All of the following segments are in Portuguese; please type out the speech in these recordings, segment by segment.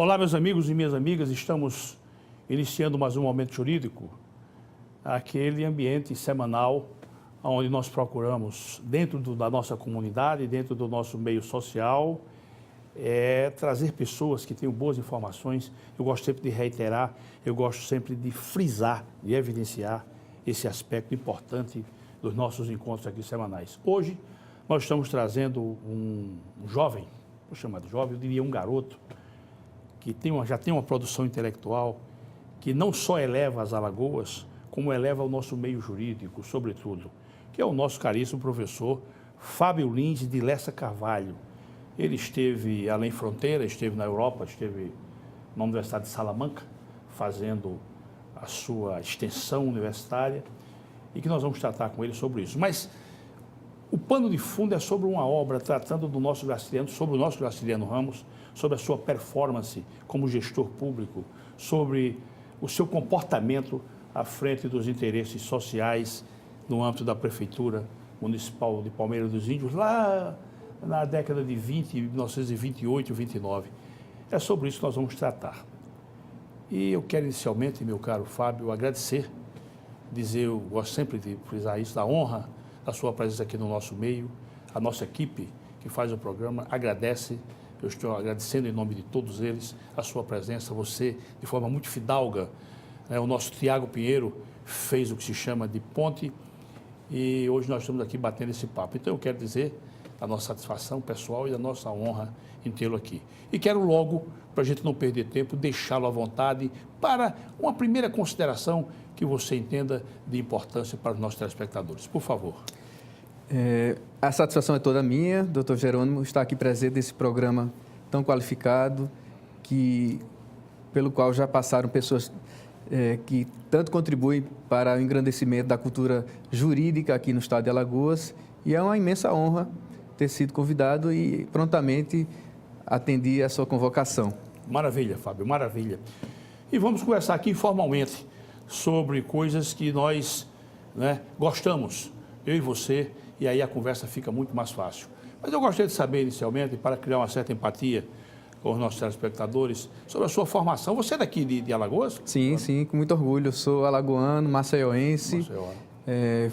Olá, meus amigos e minhas amigas, estamos iniciando mais um Momento Jurídico, aquele ambiente semanal onde nós procuramos, dentro da nossa comunidade, dentro do nosso meio social, trazer pessoas que tenham boas informações. Eu gosto sempre de reiterar, eu gosto sempre de frisar, de evidenciar esse aspecto importante dos nossos encontros aqui semanais. Hoje, nós estamos trazendo um jovem, vou chamar de jovem, eu diria um garoto, que já tem uma produção intelectual que não só eleva as Alagoas, como eleva o nosso meio jurídico, sobretudo, que é o nosso caríssimo professor Fábio Lins de Lessa Carvalho. Ele esteve além fronteira, esteve na Europa, esteve na Universidade de Salamanca, fazendo a sua extensão universitária, e que nós vamos tratar com ele sobre isso. Mas o pano de fundo é sobre uma obra tratando do nosso Graciliano, sobre o nosso Graciliano Ramos, sobre a sua performance como gestor público, sobre o seu comportamento à frente dos interesses sociais no âmbito da Prefeitura Municipal de Palmeira dos Índios, lá na década de 1928 e 29. É sobre isso que nós vamos tratar. E eu quero inicialmente, meu caro Fábio, agradecer, eu gosto sempre de frisar isso, da honra da sua presença aqui no nosso meio. A nossa equipe que faz o programa agradece. Eu estou agradecendo em nome de todos eles a sua presença, você de forma muito fidalga. O nosso Tiago Pinheiro fez o que se chama de ponte e hoje nós estamos aqui batendo esse papo. Então eu quero dizer a nossa satisfação pessoal e a nossa honra em tê-lo aqui. E quero logo, para a gente não perder tempo, deixá-lo à vontade para uma primeira consideração que você entenda de importância para os nossos telespectadores. Por favor. A satisfação é toda minha, doutor Jerônimo, estar aqui presente nesse programa tão qualificado, pelo qual já passaram pessoas que tanto contribuem para o engrandecimento da cultura jurídica aqui no estado de Alagoas. E é uma imensa honra ter sido convidado e prontamente atendi a sua convocação. Maravilha, Fábio, maravilha. E vamos conversar aqui informalmente sobre coisas que nós gostamos, eu e você, e aí a conversa fica muito mais fácil. Mas eu gostaria de saber, inicialmente, para criar uma certa empatia com os nossos telespectadores, sobre a sua formação. Você é daqui de Alagoas? Sim, sim, com muito orgulho. Eu sou alagoano, maceioense. Maceió.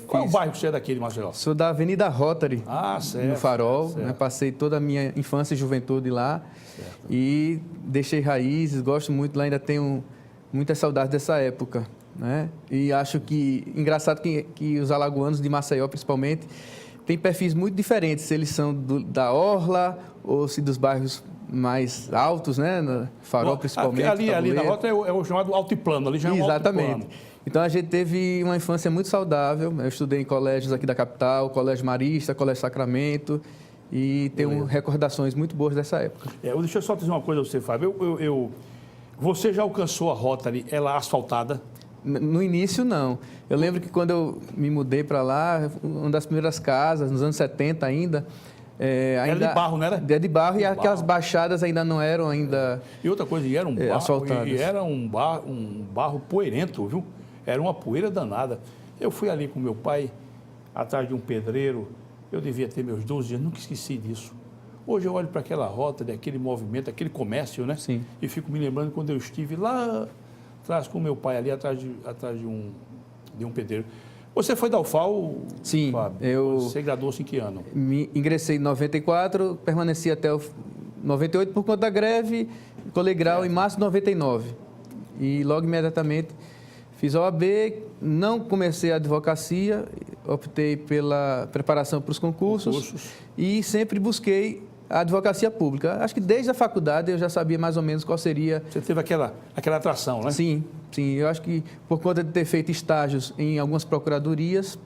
Qual é o bairro que você é daqui de Maceió? Sou da Avenida Rotary, certo, no Farol. certo. Passei toda a minha infância e juventude lá. Certo. E deixei raízes, gosto muito lá, ainda tenho muita saudade dessa época. E acho que, engraçado que os alagoanos de Maceió, principalmente, têm perfis muito diferentes, se eles são da Orla ou se dos bairros mais altos, no Farol, principalmente. Ali na Rota é o chamado altiplano, ali já é um Exatamente. Altiplano. Então, a gente teve uma infância muito saudável. Eu estudei em colégios aqui da capital, Colégio Marista, Colégio Sacramento, e tenho recordações muito boas dessa época. Deixa eu só dizer uma coisa a você, Fábio. Você já alcançou a Rotary, ela asfaltada? No início, não. Eu lembro que quando eu me mudei para lá, uma das primeiras casas, nos anos 70 ainda... Era de barro, não era? Era de barro e aquelas baixadas ainda não eram ainda E outra coisa, era um barro, asfaltadas. E era um barro poeirento, viu? Era uma poeira danada. Eu fui ali com meu pai, atrás de um pedreiro, eu devia ter meus 12 anos, nunca esqueci disso. Hoje eu olho para aquela rota, daquele movimento, aquele comércio, Sim. E fico me lembrando quando eu estive lá atrás com meu pai, ali atrás de um pedreiro. Você foi da UFAL? Sim, Fábio? Você graduou-se em que ano? Ingressei em 94, permaneci até 98 por conta da greve, colei grau em março de 99. E logo imediatamente fiz a OAB, não comecei a advocacia, optei pela preparação para os concursos e sempre busquei a advocacia pública. Acho que desde a faculdade eu já sabia mais ou menos qual seria... Você teve aquela atração, né? Sim. Eu acho que por conta de ter feito estágios em algumas procuradorias,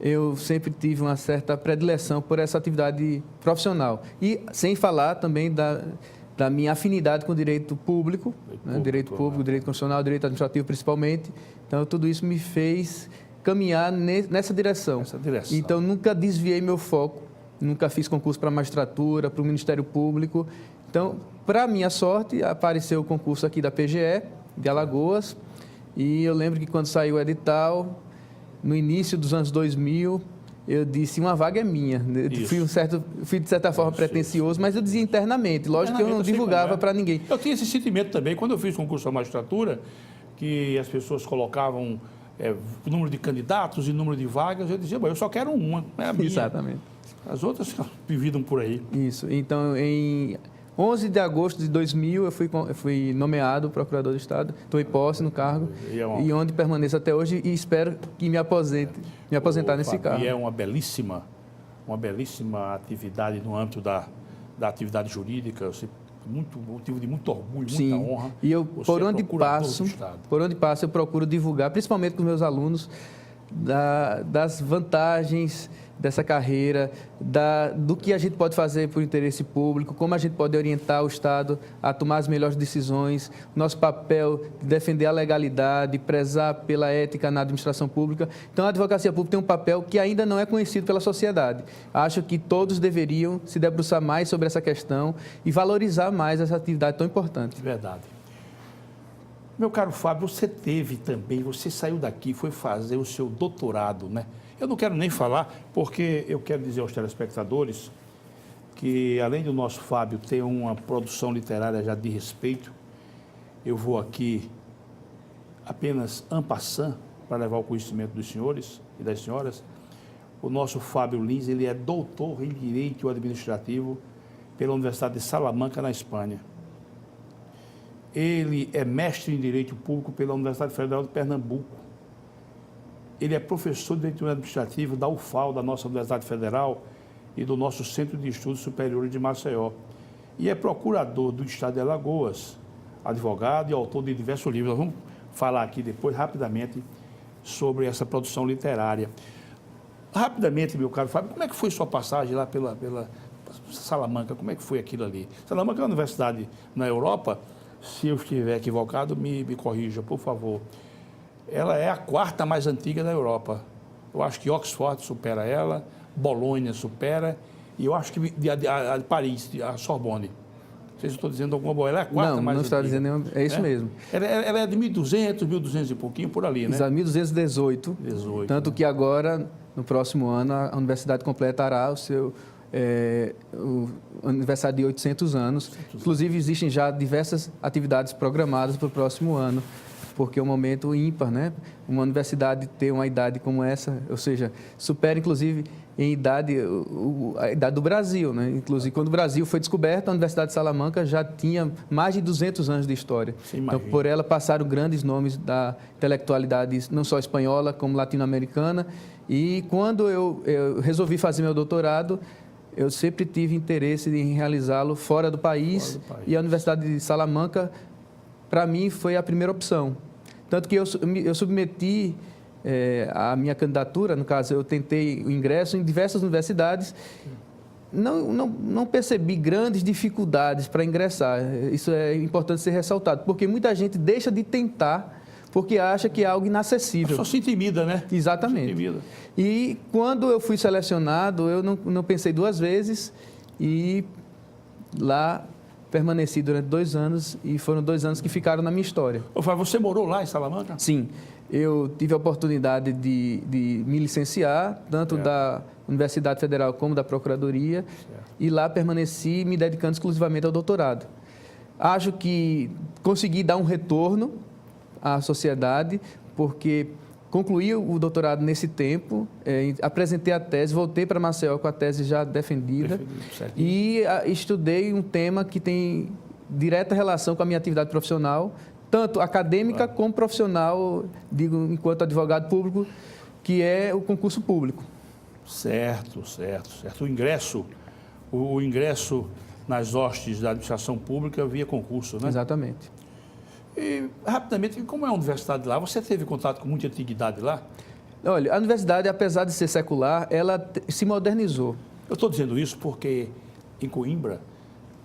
eu sempre tive uma certa predileção por essa atividade profissional. E sem falar também da minha afinidade com o direito público, direito público, direito constitucional, direito administrativo principalmente. Então, tudo isso me fez caminhar nessa direção. Então, nunca desviei meu foco, nunca fiz concurso para a magistratura, para o Ministério Público. Então, para minha sorte, apareceu o concurso aqui da PGE, de Alagoas, e eu lembro que quando saiu o edital, no início dos anos 2000, eu disse, uma vaga é minha. Eu fui de certa forma pretencioso, mas eu dizia internamente. Lógico que eu não divulgava para ninguém. Eu tinha esse sentimento também, quando eu fiz concurso da magistratura, que as pessoas colocavam o número de candidatos e número de vagas, eu dizia, eu só quero uma, é a minha. Exatamente. As outras dividam por aí. Isso. Então, em 11 de agosto de 2000, eu fui nomeado procurador do Estado, estou em posse no cargo, e onde permaneço até hoje e espero que me aposentar nesse cargo. E é uma belíssima atividade no âmbito da atividade jurídica, motivo de muito orgulho, Sim. muita honra. E eu, por onde passo, eu procuro divulgar, principalmente com os meus alunos, das vantagens dessa carreira, do que a gente pode fazer por interesse público, como a gente pode orientar o Estado a tomar as melhores decisões, nosso papel de defender a legalidade, prezar pela ética na administração pública. Então, a advocacia pública tem um papel que ainda não é conhecido pela sociedade. Acho que todos deveriam se debruçar mais sobre essa questão e valorizar mais essa atividade tão importante. Verdade. Meu caro Fábio, você saiu daqui, foi fazer o seu doutorado, né? Eu não quero nem falar, porque eu quero dizer aos telespectadores que, além do nosso Fábio ter uma produção literária já de respeito, eu vou aqui apenas en passant, para levar o conhecimento dos senhores e das senhoras. O nosso Fábio Lins, ele é doutor em Direito Administrativo pela Universidade de Salamanca, na Espanha. Ele é mestre em Direito Público pela Universidade Federal de Pernambuco. Ele é professor de Direito Administrativo da UFAL, da nossa Universidade Federal, e do nosso Centro de Estudos Superiores de Maceió. E é procurador do Estado de Alagoas, advogado e autor de diversos livros. Nós vamos falar aqui depois, rapidamente, sobre essa produção literária. Rapidamente, meu caro Fábio, como é que foi sua passagem lá pela Salamanca? Como é que foi aquilo ali? Salamanca é uma universidade na Europa. Se eu estiver equivocado, me corrija, por favor. Ela é a quarta mais antiga da Europa. Eu acho que Oxford supera ela, Bolonha supera, e eu acho que a de Paris, a Sorbonne. Não sei se eu estou dizendo alguma boa. Ela é a quarta mais antiga. Não está dizendo nenhuma, é isso mesmo. Ela é de 1200 e pouquinho, por ali, né? Exato, 1218. Tanto que agora, no próximo ano, a universidade completará o seu aniversário de 800 anos. Inclusive, existem já diversas atividades programadas para o próximo ano, porque é um momento ímpar, né? Uma universidade ter uma idade como essa, ou seja, supera, inclusive, em idade, a idade do Brasil, né? Inclusive, quando o Brasil foi descoberto, a Universidade de Salamanca já tinha mais de 200 anos de história. Então, por ela passaram grandes nomes da intelectualidade, não só espanhola, como latino-americana. E quando eu resolvi fazer meu doutorado, eu sempre tive interesse em realizá-lo fora do país. E a Universidade de Salamanca, para mim, foi a primeira opção. Tanto que eu submeti a minha candidatura, no caso, eu tentei o ingresso em diversas universidades, não percebi grandes dificuldades para ingressar. Isso é importante ser ressaltado, porque muita gente deixa de tentar porque acha que é algo inacessível. Só se intimida, né? Exatamente. Se intimida. E quando eu fui selecionado, eu não pensei duas vezes e lá permaneci durante 2 anos e foram 2 anos que ficaram na minha história. Você morou lá em Salamanca? Sim. Eu tive a oportunidade de me licenciar, tanto da Universidade Federal como da Procuradoria, e lá permaneci me dedicando exclusivamente ao doutorado. Acho que consegui dar um retorno à sociedade, porque concluí o doutorado nesse tempo, apresentei a tese, voltei para Maceió com a tese já defendida e estudei um tema que tem direta relação com a minha atividade profissional, tanto acadêmica como profissional, digo, enquanto advogado público, que é o concurso público. Certo. O ingresso nas hostes da administração pública via concurso, né? Exatamente. E, rapidamente, como é a universidade lá? Você teve contato com muita antiguidade lá? Olha, a universidade, apesar de ser secular, ela se modernizou. Eu estou dizendo isso porque em Coimbra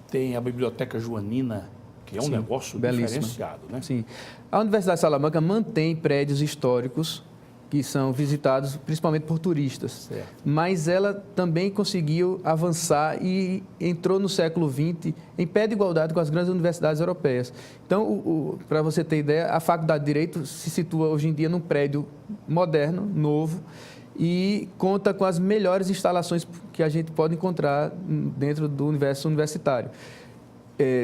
tem a Biblioteca Joanina, que é um negócio diferenciado, né? Sim. A Universidade de Salamanca mantém prédios históricos que são visitados principalmente por turistas. Certo. Mas ela também conseguiu avançar e entrou no século XX em pé de igualdade com as grandes universidades europeias. Então, para você ter ideia, a Faculdade de Direito se situa hoje em dia num prédio moderno, novo, e conta com as melhores instalações que a gente pode encontrar dentro do universo universitário,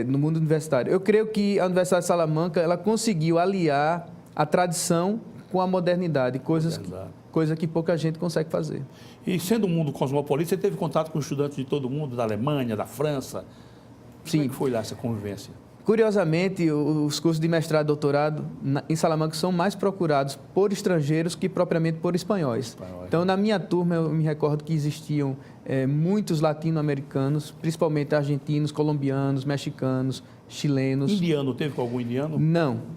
no mundo universitário. Eu creio que a Universidade de Salamanca ela conseguiu aliar a tradição com a modernidade, coisa que pouca gente consegue fazer. E sendo um mundo cosmopolita, você teve contato com estudantes de todo mundo, da Alemanha, da França? Sim. Como é que foi lá essa convivência? Curiosamente, os cursos de mestrado e doutorado em Salamanca são mais procurados por estrangeiros que propriamente por espanhóis. Então, na minha turma, eu me recordo que existiam muitos latino-americanos, principalmente argentinos, colombianos, mexicanos, chilenos. Indiano, teve com algum indiano?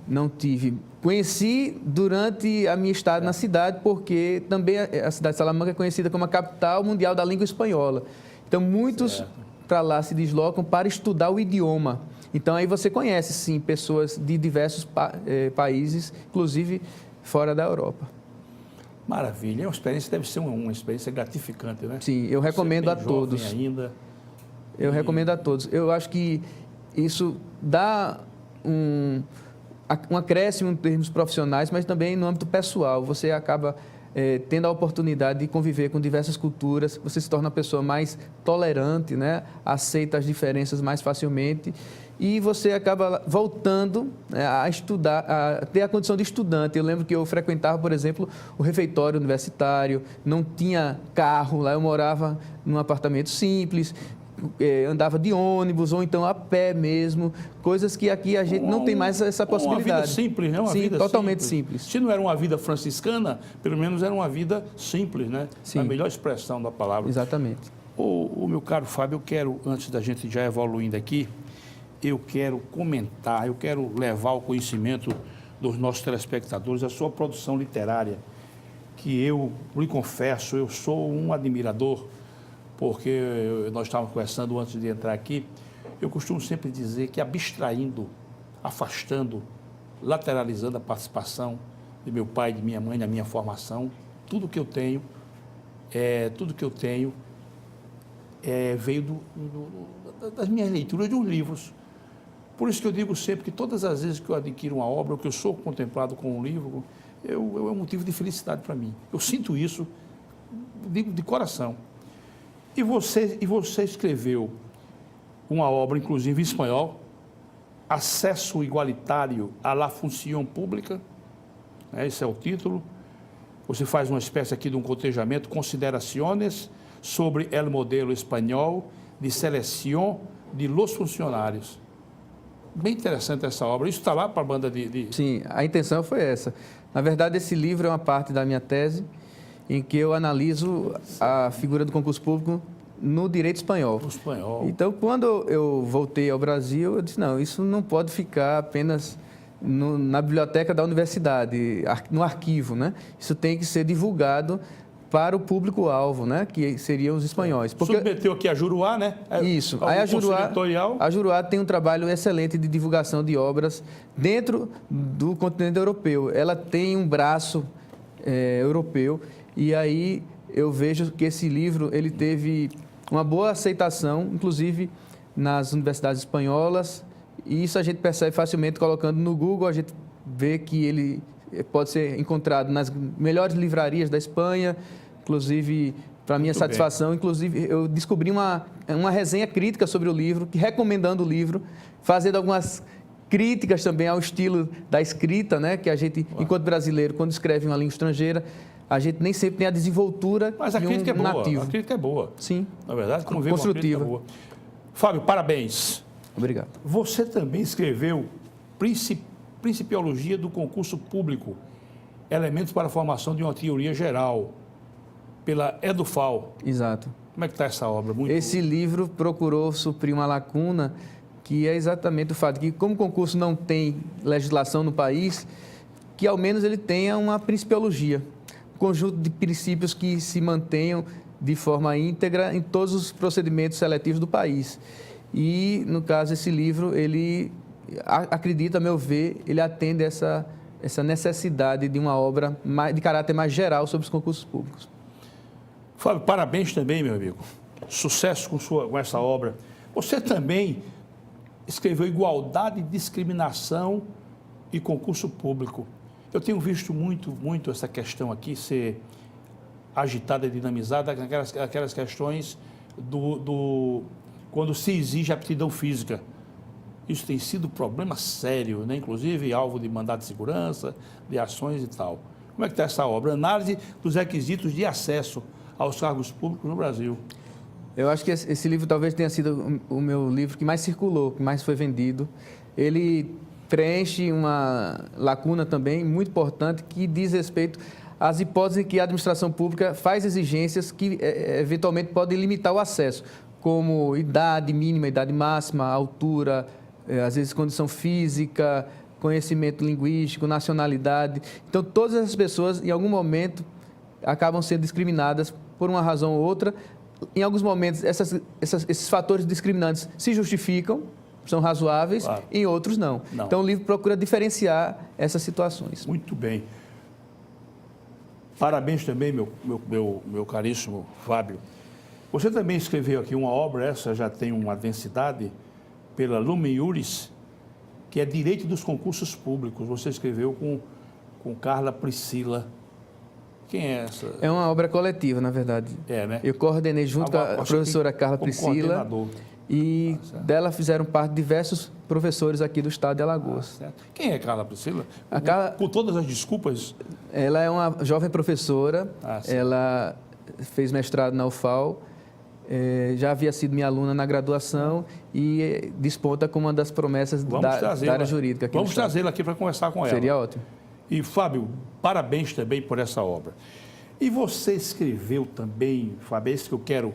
Não tive. Conheci durante a minha estada na cidade, porque também a cidade de Salamanca é conhecida como a capital mundial da língua espanhola. Então, muitos para lá se deslocam para estudar o idioma. Então, aí você conhece, sim, pessoas de diversos países, inclusive fora da Europa. Maravilha. É uma experiência, deve ser uma experiência gratificante, né? Sim, eu recomendo a todos. Ainda. Eu recomendo a todos. Eu acho que isso dá um acréscimo em termos profissionais, mas também no âmbito pessoal. Você acaba tendo a oportunidade de conviver com diversas culturas, você se torna uma pessoa mais tolerante, né? Aceita as diferenças mais facilmente e você acaba voltando a estudar, a ter a condição de estudante. Eu lembro que eu frequentava, por exemplo, o refeitório universitário, não tinha carro, lá eu morava num apartamento simples, andava de ônibus ou então a pé mesmo, coisas que aqui a gente não tem mais essa possibilidade. Uma vida simples, né? Sim, totalmente simples. Se não era uma vida franciscana, pelo menos era uma vida simples, né? Sim. A melhor expressão da palavra. Exatamente. O meu caro Fábio, eu quero, antes da gente já evoluindo aqui, eu quero comentar, eu quero levar ao conhecimento dos nossos telespectadores a sua produção literária, que eu lhe confesso, eu sou um admirador, porque nós estávamos conversando antes de entrar aqui, eu costumo sempre dizer que abstraindo, afastando, lateralizando a participação de meu pai, de minha mãe, da minha formação, tudo que eu tenho veio das minhas leituras de uns livros. Por isso que eu digo sempre que todas as vezes que eu adquiro uma obra, ou que eu sou contemplado com um livro, é um motivo de felicidade para mim. Eu sinto isso, digo de coração. E você escreveu uma obra, inclusive em espanhol, Acesso Igualitário à la Función Pública, né? Esse é o título. Você faz uma espécie aqui de um cotejamento, Consideraciones sobre el modelo espanhol de selección de los funcionários. Bem interessante essa obra. Isso está lá para a banda de... Sim, a intenção foi essa. Na verdade, esse livro é uma parte da minha tese, em que eu analiso a figura do concurso público no direito espanhol. No espanhol. Então, quando eu voltei ao Brasil, eu disse, não, isso não pode ficar apenas na biblioteca da universidade, no arquivo, né? Isso tem que ser divulgado para o público-alvo, né? Que seriam os espanhóis. Porque... Submeteu aqui a Juruá, né? Isso. Aí a Juruá tem um trabalho excelente de divulgação de obras dentro do continente europeu. Ela tem um braço europeu e aí eu vejo que esse livro ele teve uma boa aceitação, inclusive nas universidades espanholas, e isso a gente percebe facilmente colocando no Google, a gente vê que ele pode ser encontrado nas melhores livrarias da Espanha, inclusive, para minha satisfação, inclusive eu descobri uma resenha crítica sobre o livro, recomendando o livro, fazendo algumas críticas também ao estilo da escrita, né, que a gente, enquanto brasileiro, quando escreve uma língua estrangeira, a gente nem sempre tem a desenvoltura mas a crítica é boa, nativo. A crítica é boa. Sim. Na verdade, como construtiva. Uma crítica boa. Fábio, parabéns. Obrigado. Você também escreveu Principiologia do Concurso Público, Elementos para a Formação de uma Teoria Geral, pela EduFal. Exato. Como é que está essa obra? Esse livro procurou suprir uma lacuna, que é exatamente o fato de que, como o concurso não tem legislação no país, que ao menos ele tenha uma principiologia, um conjunto de princípios que se mantenham de forma íntegra em todos os procedimentos seletivos do país. E, no caso, esse livro, ele acredita, a meu ver, ele atende essa necessidade de uma obra de caráter mais geral sobre os concursos públicos. Fábio, parabéns também, meu amigo. Sucesso com essa obra. Você também escreveu Igualdade, Discriminação e Concurso Público. Eu tenho visto muito essa questão aqui ser agitada e dinamizada aquelas questões quando se exige aptidão física. Isso tem sido problema sério, né? Inclusive alvo de mandado de segurança, de ações e tal. Como é que está essa obra? Análise dos requisitos de acesso aos cargos públicos no Brasil. Eu acho que esse livro talvez tenha sido o meu livro que mais circulou, que mais foi vendido. Ele preenche uma lacuna também muito importante que diz respeito às hipóteses em que a administração pública faz exigências que eventualmente podem limitar o acesso, como idade mínima, idade máxima, altura, às vezes condição física, conhecimento linguístico, nacionalidade. Então, todas essas pessoas, em algum momento, acabam sendo discriminadas por uma razão ou outra. Em alguns momentos, esses fatores discriminantes se justificam, são razoáveis, claro. Em outros não. Então, o livro procura diferenciar essas situações. Muito bem. Parabéns também, meu caríssimo Fábio. Você também escreveu aqui uma obra, essa já tem uma densidade, pela Lumen Iuris, que é Direito dos Concursos Públicos. Você escreveu com Carla Priscila. Quem é essa? É uma obra coletiva, na verdade. É, né? Eu coordenei junto com a professora Carla Priscila e dela fizeram parte diversos professores aqui do estado de Alagoas. Quem é Carla Priscila? Com todas as desculpas. Ela é uma jovem professora, ela fez mestrado na UFAL, já havia sido minha aluna na graduação e desponta como uma das promessas da área jurídica. Vamos trazê-la aqui para conversar com ela. Seria ótimo. E, Fábio, parabéns também por essa obra. E você escreveu também, Fábio, esse que eu quero,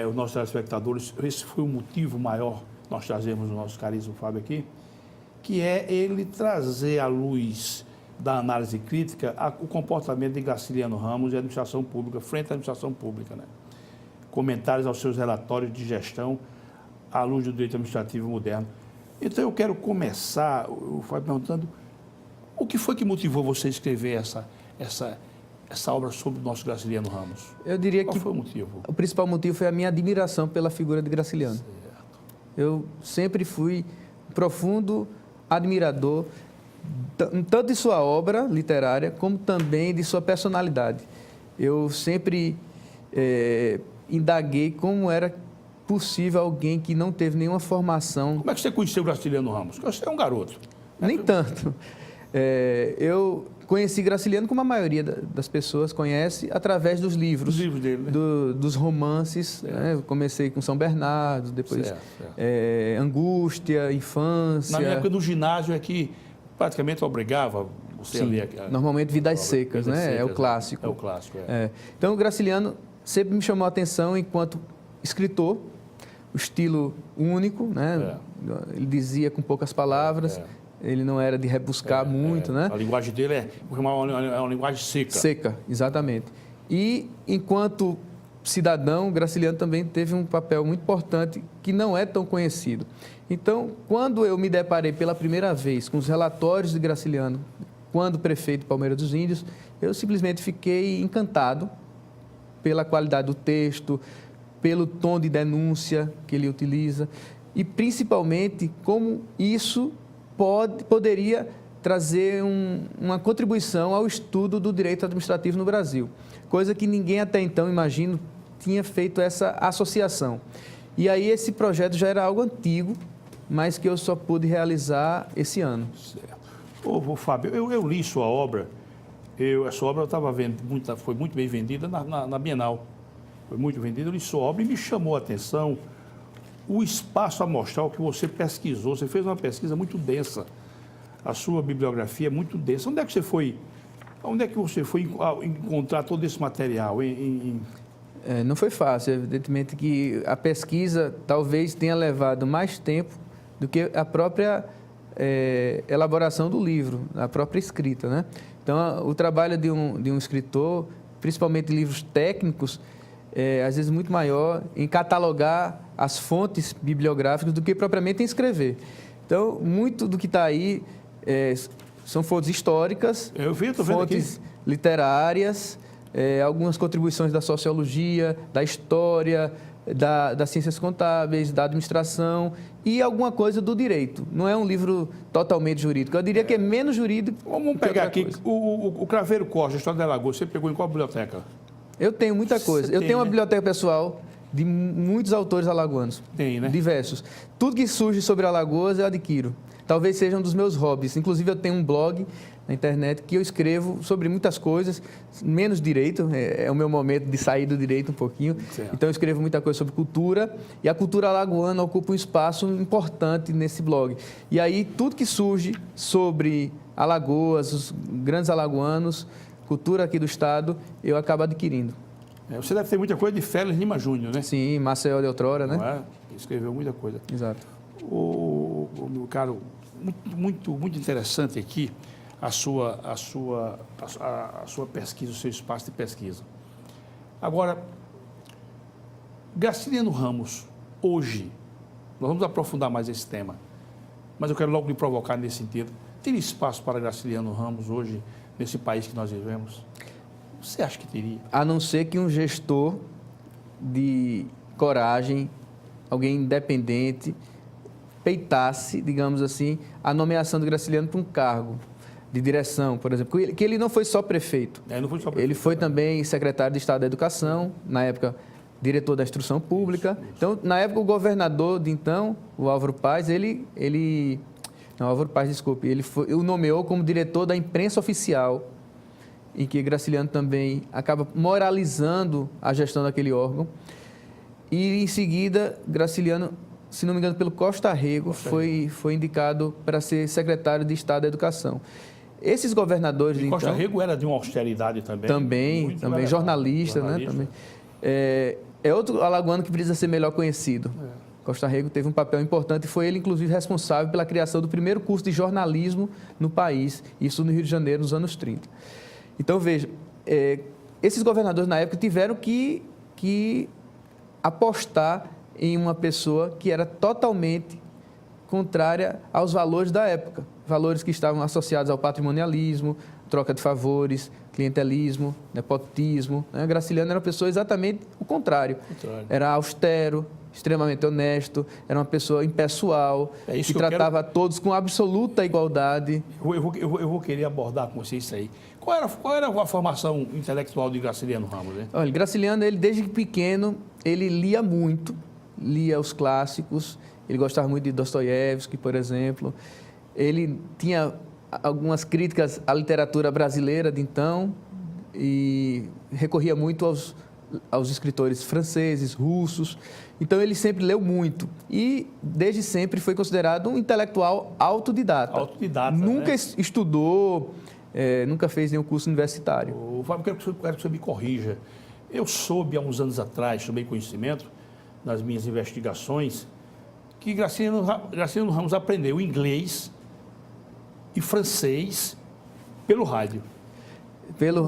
os nossos telespectadores, esse foi o motivo maior que nós trazemos o nosso caríssimo Fábio aqui, que é ele trazer à luz da análise crítica o comportamento de Graciliano Ramos e a administração pública, frente à administração pública, né? Comentários aos seus relatórios de gestão à luz do direito administrativo moderno. Então, eu quero começar, o Fábio, perguntando o que foi que motivou você a escrever essa obra sobre o nosso Graciliano Ramos? Eu diria Qual que foi o motivo? O principal motivo foi a minha admiração pela figura de Graciliano. Certo. Eu sempre fui um profundo admirador tanto de sua obra literária como também de sua personalidade. Eu sempre indaguei como era possível alguém que não teve nenhuma formação... Como é que você conheceu o Graciliano Ramos? Porque você é um garoto. Nem tanto. Eu conheci Graciliano como a maioria das pessoas conhece através dos livros. Os livros dele, né? Dos romances. Né? Eu comecei com São Bernardo, depois certo. Angústia, Infância. Na minha época do ginásio é que praticamente obrigava você a ler. Normalmente Vidas Secas, né? Secas, é o clássico. É o clássico, Então, o Graciliano sempre me chamou a atenção enquanto escritor, o estilo único, né? Ele dizia com poucas palavras. Ele não era de rebuscar muito, né? A linguagem dele é uma linguagem seca. Seca, exatamente. E, enquanto cidadão, Graciliano também teve um papel muito importante que não é tão conhecido. Então, quando eu me deparei pela primeira vez com os relatórios de Graciliano, quando prefeito de Palmeira dos Índios, eu simplesmente fiquei encantado pela qualidade do texto, pelo tom de denúncia que ele utiliza e, principalmente, como isso poderia trazer uma contribuição ao estudo do direito administrativo no Brasil, coisa que ninguém até então, imagino, tinha feito essa associação. E aí esse projeto já era algo antigo, mas que eu só pude realizar esse ano. Certo. Ô, Fábio, eu li sua obra, essa obra foi muito bem vendida na Bienal, foi muito vendida, eu li sua obra e me chamou a atenção o espaço amostral que você pesquisou. Você fez uma pesquisa muito densa. A sua bibliografia é muito densa. Onde é que você foi encontrar todo esse material? Não foi fácil. Evidentemente que a pesquisa talvez tenha levado mais tempo do que a própria elaboração do livro, a própria escrita, né? Então, o trabalho de um escritor, principalmente livros técnicos, às vezes muito maior em catalogar as fontes bibliográficas do que propriamente em escrever. Então, muito do que está aí são fontes históricas, fontes literárias, algumas contribuições da sociologia, da história, das ciências contábeis, da administração e alguma coisa do direito. Não é um livro totalmente jurídico. Eu diria que é menos jurídico. Vamos pegar aqui o Craveiro Costa, a História da Alagoas. Você pegou em qual biblioteca? Eu tenho muita coisa. Você Eu tem, tenho uma né? biblioteca pessoal de muitos autores alagoanos. Tem, né? Diversos. Tudo que surge sobre Alagoas eu adquiro. Talvez seja um dos meus hobbies. Inclusive, eu tenho um blog na internet que eu escrevo sobre muitas coisas, menos direito, é o meu momento de sair do direito um pouquinho. Certo. Então, eu escrevo muita coisa sobre cultura, e a cultura alagoana ocupa um espaço importante nesse blog. E aí, tudo que surge sobre Alagoas, os grandes alagoanos, cultura aqui do estado, eu acabo adquirindo. Você deve ter muita coisa de Félix Lima Júnior, né? Sim, Maceió de outrora, né? Não é? Escreveu muita coisa. Exato. O meu caro, muito interessante aqui a sua pesquisa, o seu espaço de pesquisa. Agora, Graciliano Ramos, hoje, nós vamos aprofundar mais esse tema, mas eu quero logo lhe provocar nesse sentido. Teria espaço para Graciliano Ramos hoje, nesse país que nós vivemos? Você acha que teria? A não ser que um gestor de coragem, alguém independente, peitasse, digamos assim, a nomeação do Graciliano para um cargo de direção, por exemplo. Que ele não foi só prefeito. Não foi só prefeito. Ele foi também secretário de Estado da Educação, na época diretor da Instrução Pública. Então, na época, o governador de então, o Álvaro Paz, não, Álvaro Paz, desculpe, o nomeou como diretor da imprensa oficial, em que Graciliano também acaba moralizando a gestão daquele órgão. E, em seguida, Graciliano, se não me engano, pelo Costa Rego, foi indicado para ser secretário de Estado da Educação. Esses governadores, E Costa então... Rego era de uma austeridade também. Também jornalista, né? Também. É outro alagoano que precisa ser melhor conhecido. Costa Rego teve um papel importante e foi ele, inclusive, responsável pela criação do primeiro curso de jornalismo no país, isso no Rio de Janeiro, nos anos 30. Então, veja, esses governadores, na época, tiveram que apostar em uma pessoa que era totalmente contrária aos valores da época, valores que estavam associados ao patrimonialismo, troca de favores, clientelismo, nepotismo. Graciliano era uma pessoa exatamente o contrário. Era austero, extremamente honesto, era uma pessoa impessoal, que tratava todos com absoluta igualdade. Eu vou querer abordar com você isso aí. Qual era a formação intelectual de Graciliano Ramos, né? Olha, Graciliano, ele desde pequeno, ele lia muito, lia os clássicos, ele gostava muito de Dostoiévski, por exemplo. Ele tinha algumas críticas à literatura brasileira de então e recorria muito aos escritores franceses, russos. Então, ele sempre leu muito e, desde sempre, foi considerado um intelectual autodidata. Nunca estudou, nunca fez nenhum curso universitário. Fábio, quero que você me corrija. Eu soube, há uns anos atrás, tomei conhecimento, nas minhas investigações, que Graciliano Ramos aprendeu inglês e francês pelo rádio.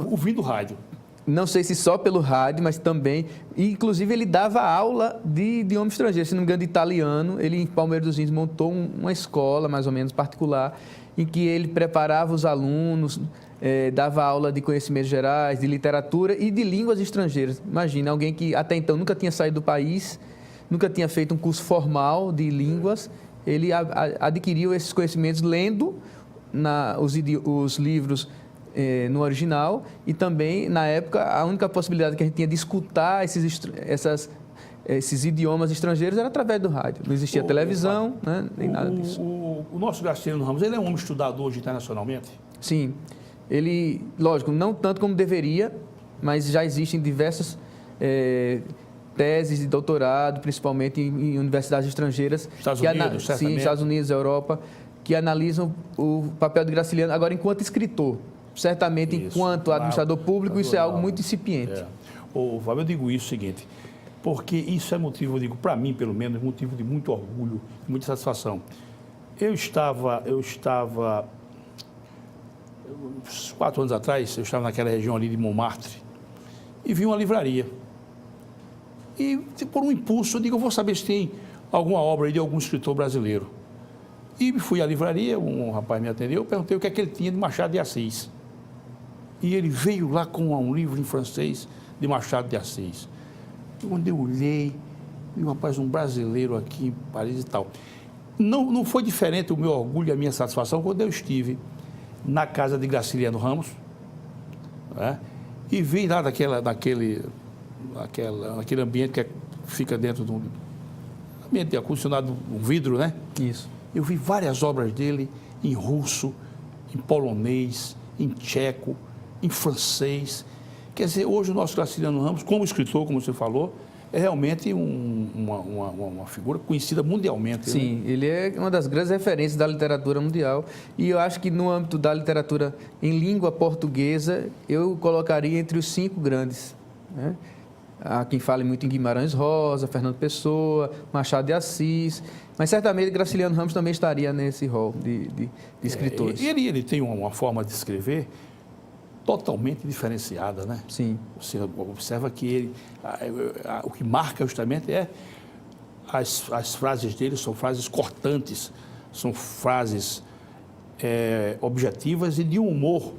Ouvindo rádio. Não sei se só pelo rádio, mas também. E, inclusive, ele dava aula de idioma estrangeiro, se não me engano, de italiano. Ele, em Palmeiras dos Índios, montou uma escola, mais ou menos, particular, em que ele preparava os alunos, dava aula de conhecimentos gerais, de literatura e de línguas estrangeiras. Imagina, alguém que até então nunca tinha saído do país, nunca tinha feito um curso formal de línguas, ele adquiriu esses conhecimentos lendo os livros no original e também, na época, a única possibilidade que a gente tinha de escutar esses idiomas estrangeiros era através do rádio. Não existia televisão, né, nem nada disso. O nosso Graciliano Ramos, ele é um homem estudado hoje internacionalmente? Sim. Ele, lógico, não tanto como deveria, mas já existem diversas teses de doutorado, principalmente em universidades estrangeiras. Estados Unidos, Europa, que analisam o papel de Graciliano, agora enquanto escritor. Certamente, enquanto administrador público, isso é algo muito incipiente. Fábio, eu digo isso o seguinte, porque isso é motivo, eu digo, para mim, pelo menos, motivo de muito orgulho, de muita satisfação. Eu estava 4 anos atrás, eu estava naquela região ali de Montmartre e vi uma livraria. E, por um impulso, eu digo, eu vou saber se tem alguma obra aí de algum escritor brasileiro. E fui à livraria, um rapaz me atendeu, eu perguntei o que é que ele tinha de Machado de Assis. E ele veio lá com um livro em francês de Machado de Assis. E quando eu olhei, vi um brasileiro aqui em Paris e tal. Não foi diferente o meu orgulho e a minha satisfação quando eu estive na casa de Graciliano Ramos, né? e vi lá naquele ambiente que fica dentro de um ambiente acondicionado, um vidro, né? Isso. Eu vi várias obras dele em russo, em polonês, em tcheco, em francês. Quer dizer, hoje o nosso Graciliano Ramos, como escritor, como você falou, é realmente uma figura conhecida mundialmente. Sim, né? ele é uma das grandes referências da literatura mundial. E eu acho que no âmbito da literatura em língua portuguesa, eu colocaria entre os 5 grandes. Né? Há quem fale muito em Guimarães Rosa, Fernando Pessoa, Machado de Assis, mas certamente Graciliano Ramos também estaria nesse rol de escritores. Ele tem uma forma de escrever totalmente diferenciada, né? Sim. Você observa que o que marca justamente é as frases dele são frases cortantes, são frases objetivas e de um humor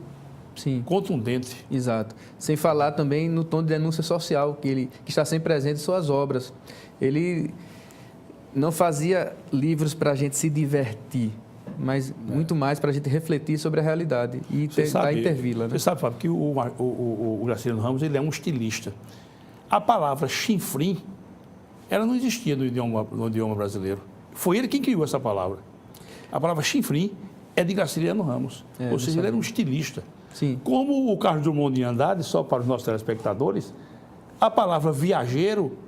Sim. contundente. Exato. Sem falar também no tom de denúncia social que está sempre presente em suas obras. Ele não fazia livros para a gente se divertir, mas muito mais para a gente refletir sobre a realidade e intervi-la. Né? Você sabe, Fábio, que o Graciliano Ramos ele é um estilista. A palavra chinfrim, ela não existia no idioma brasileiro. Foi ele quem criou essa palavra. A palavra chinfrim é de Graciliano Ramos. Ou seja, ele era um estilista. Sim. Como o Carlos Drummond de Andrade, só para os nossos telespectadores, a palavra viajeiro,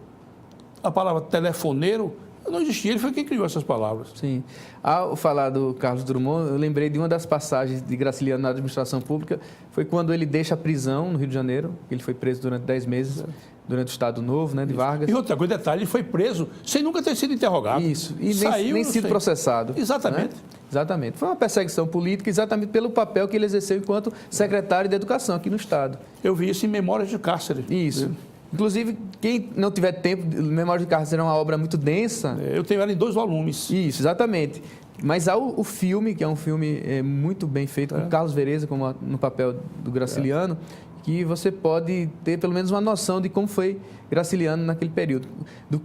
a palavra telefoneiro, não existia, ele foi quem criou essas palavras. Sim. Ao falar do Carlos Drummond, eu lembrei de uma das passagens de Graciliano na administração pública, foi quando ele deixa a prisão no Rio de Janeiro, ele foi preso durante 10 meses, durante o Estado Novo, né, de Vargas. E outra coisa, detalhe, ele foi preso sem nunca ter sido interrogado. Isso, e nem sido processado. Exatamente. Né? Exatamente. Foi uma perseguição política exatamente pelo papel que ele exerceu enquanto secretário de Educação aqui no Estado. Eu vi isso em Memórias de Cárcere. Isso. Inclusive, quem não tiver tempo, Memórias de Cárcere é uma obra muito densa. Eu tenho ela em 2 volumes. Isso, exatamente. Mas há o filme, que é um filme muito bem feito, com Carlos Vereza como no papel do Graciliano, que você pode ter pelo menos uma noção de como foi Graciliano naquele período.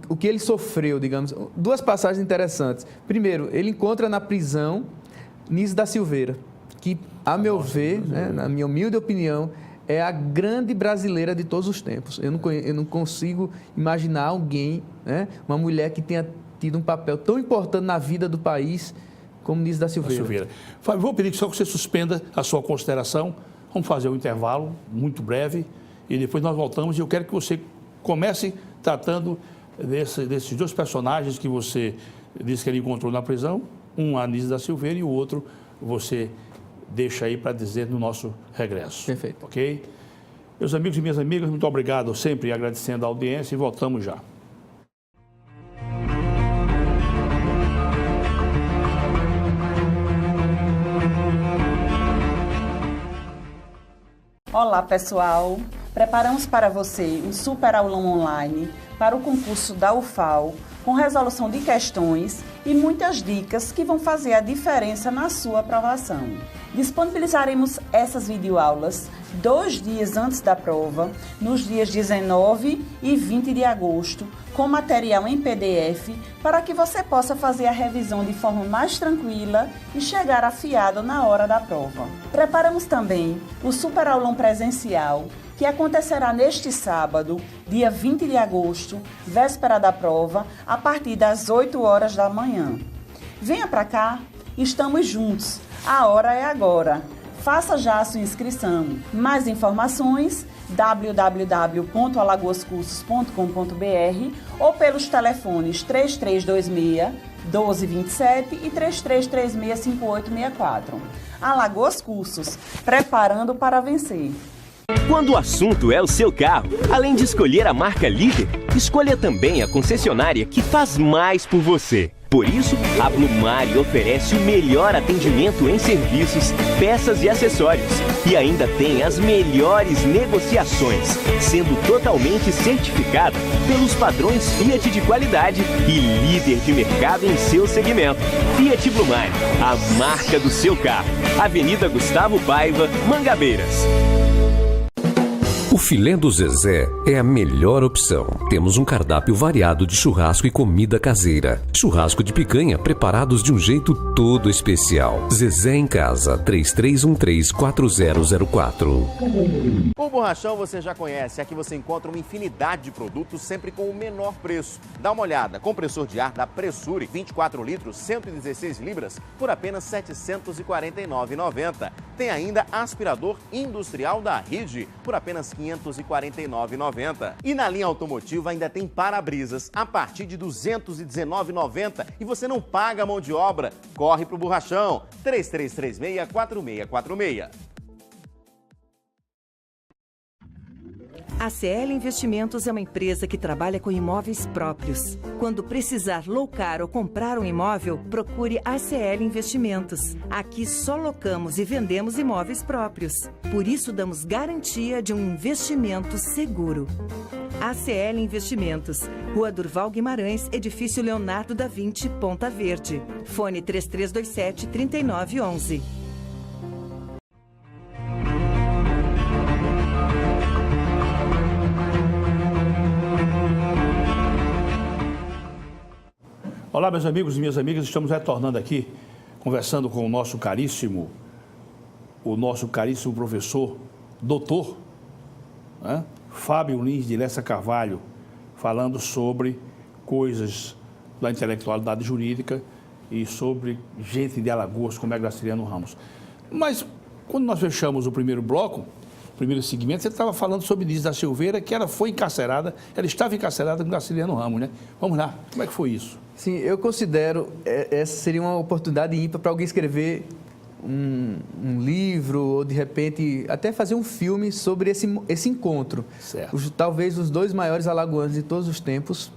O que ele sofreu, digamos. 2 passagens interessantes. Primeiro, ele encontra na prisão Nise da Silveira, que, a meu ver, né, na minha humilde opinião, é a grande brasileira de todos os tempos. Eu não consigo imaginar alguém, né, uma mulher que tenha tido um papel tão importante na vida do país como Nise da Silveira. Fábio, vou pedir só que você suspenda a sua consideração. Vamos fazer um intervalo muito breve e depois nós voltamos. E eu quero que você comece tratando desses 2 personagens que você disse que ele encontrou na prisão. Um, a Nise da Silveira, e o outro você deixa aí para dizer no nosso regresso. Perfeito. Ok? Meus amigos e minhas amigas, muito obrigado sempre agradecendo a audiência e voltamos já. Olá, pessoal! Preparamos para você um super aulão online para o concurso da UFAL, com resolução de questões e muitas dicas que vão fazer a diferença na sua aprovação. Disponibilizaremos essas videoaulas 2 dias antes da prova, nos dias 19 e 20 de agosto, com material em PDF, para que você possa fazer a revisão de forma mais tranquila e chegar afiado na hora da prova. Preparamos também o super aulão presencial, que acontecerá neste sábado, dia 20 de agosto, véspera da prova, a partir das 8 horas da manhã. Venha para cá, estamos juntos, a hora é agora. Faça já a sua inscrição. Mais informações, www.alagoascursos.com.br ou pelos telefones 3326-1227 e 3336-5864. Alagoas Cursos, preparando para vencer. Quando o assunto é o seu carro, além de escolher a marca líder, escolha também a concessionária que faz mais por você. Por isso, a Blumari oferece o melhor atendimento em serviços, peças e acessórios. E ainda tem as melhores negociações, sendo totalmente certificada pelos padrões Fiat de qualidade e líder de mercado em seu segmento. Fiat Blumari, a marca do seu carro. Avenida Gustavo Paiva, Mangabeiras. O filé do Zezé é a melhor opção. Temos um cardápio variado de churrasco e comida caseira. Churrasco de picanha preparados de um jeito todo especial. Zezé em Casa, 3313-4004. O Borrachão você já conhece. Aqui você encontra uma infinidade de produtos sempre com o menor preço. Dá uma olhada. Compressor de ar da Pressure, 24 litros, 116 libras, por apenas R$ 749,90. Tem ainda aspirador industrial da Ride, por apenas R$ 549,90. E na linha automotiva ainda tem para-brisas a partir de R$ 219,90 e você não paga a mão de obra. Corre pro Borrachão, 3336-4646. A CL Investimentos é uma empresa que trabalha com imóveis próprios. Quando precisar locar ou comprar um imóvel, procure a CL Investimentos. Aqui só locamos e vendemos imóveis próprios. Por isso damos garantia de um investimento seguro. ACL Investimentos, Rua Durval Guimarães, Edifício Leonardo da Vinci, Ponta Verde. Fone 3327-3911. Olá, meus amigos e minhas amigas, estamos retornando aqui, conversando com o nosso caríssimo professor, doutor, né? Fábio Lins de Lessa Carvalho, falando sobre coisas da intelectualidade jurídica e sobre gente de Alagoas, como é Graciliano Ramos. Mas, quando nós fechamos o primeiro bloco, o primeiro segmento, você estava falando sobre Nízia da Silveira, que ela foi encarcerada, ela estava encarcerada com Graciliano Ramos, né? Vamos lá, como é que foi isso? Sim, eu considero essa seria uma oportunidade ímpar para alguém escrever um livro ou, de repente, até fazer um filme sobre esse encontro. Certo. Talvez os dois maiores alagoanos de todos os tempos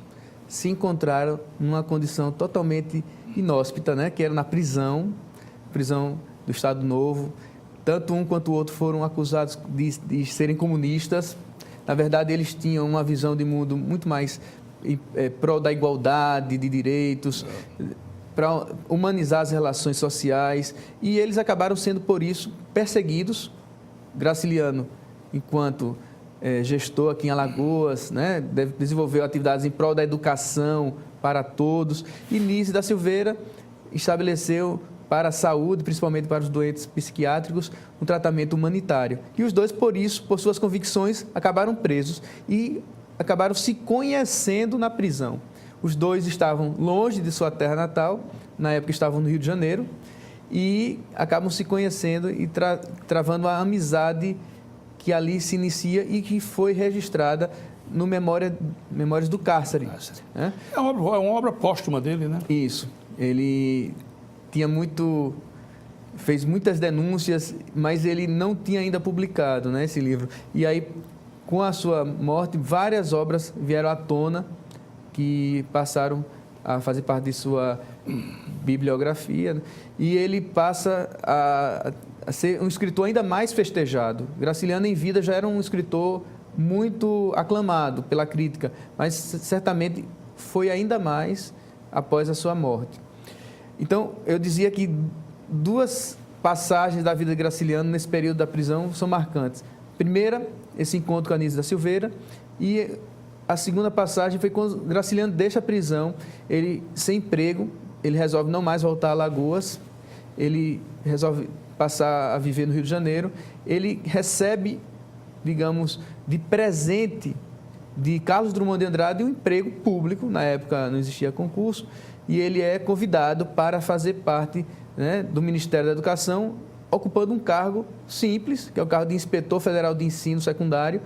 se encontraram numa condição totalmente inóspita, né? Que era na prisão do Estado Novo. Tanto um quanto o outro foram acusados de serem comunistas. Na verdade, eles tinham uma visão de mundo muito mais prol da igualdade de direitos, para humanizar as relações sociais, e eles acabaram sendo, por isso, perseguidos. Graciliano, enquanto gestor aqui em Alagoas, né, desenvolveu atividades em prol da educação para todos, e Nízia da Silveira estabeleceu para a saúde, principalmente para os doentes psiquiátricos, um tratamento humanitário. E os dois, por isso, por suas convicções, acabaram presos e acabaram se conhecendo na prisão. Os dois estavam longe de sua terra natal, na época estavam no Rio de Janeiro, e acabam se conhecendo e travando a amizade que ali se inicia e que foi registrada no Memórias do Cárcere. Né? É uma obra póstuma dele, né? Isso. Ele fez muitas denúncias, mas ele não tinha ainda publicado, né, esse livro. E aí, com a sua morte, várias obras vieram à tona que passaram a fazer parte de sua bibliografia, né? E ele passa a ser um escritor ainda mais festejado. Graciliano, em vida, já era um escritor muito aclamado pela crítica, mas certamente foi ainda mais após a sua morte. Então, eu dizia que duas passagens da vida de Graciliano nesse período da prisão são marcantes. Primeira, esse encontro com a Nízia da Silveira, e a segunda passagem foi quando Graciliano deixa a prisão, ele sem emprego, ele resolve não mais voltar a Alagoas, ele resolve passar a viver no Rio de Janeiro, ele recebe, digamos, de presente de Carlos Drummond de Andrade um emprego público, na época não existia concurso, e ele é convidado para fazer parte, né, do Ministério da Educação, ocupando um cargo simples, que é o cargo de Inspetor Federal de Ensino Secundário,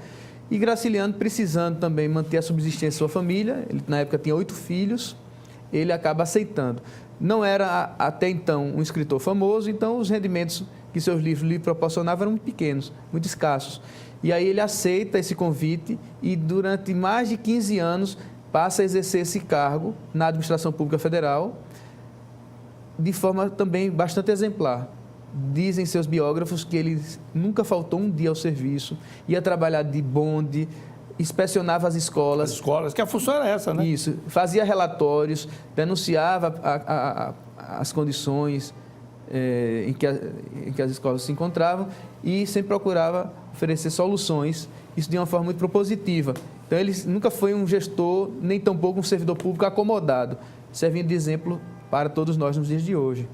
e Graciliano, precisando também manter a subsistência de sua família, ele na época tinha 8 filhos, ele acaba aceitando. Não era até então um escritor famoso, então os rendimentos que seus livros lhe proporcionavam eram muito pequenos, muito escassos. E aí ele aceita esse convite e durante mais de 15 anos passa a exercer esse cargo na Administração Pública Federal de forma também bastante exemplar. Dizem seus biógrafos que ele nunca faltou um dia ao serviço, ia trabalhar de bonde, inspecionava as escolas. As escolas, que a função era essa, né? Isso, fazia relatórios, denunciava as condições em que as escolas se encontravam e sempre procurava oferecer soluções isso de uma forma muito propositiva. Então, ele nunca foi um gestor, nem tampouco um servidor público acomodado, servindo de exemplo para todos nós nos dias de hoje.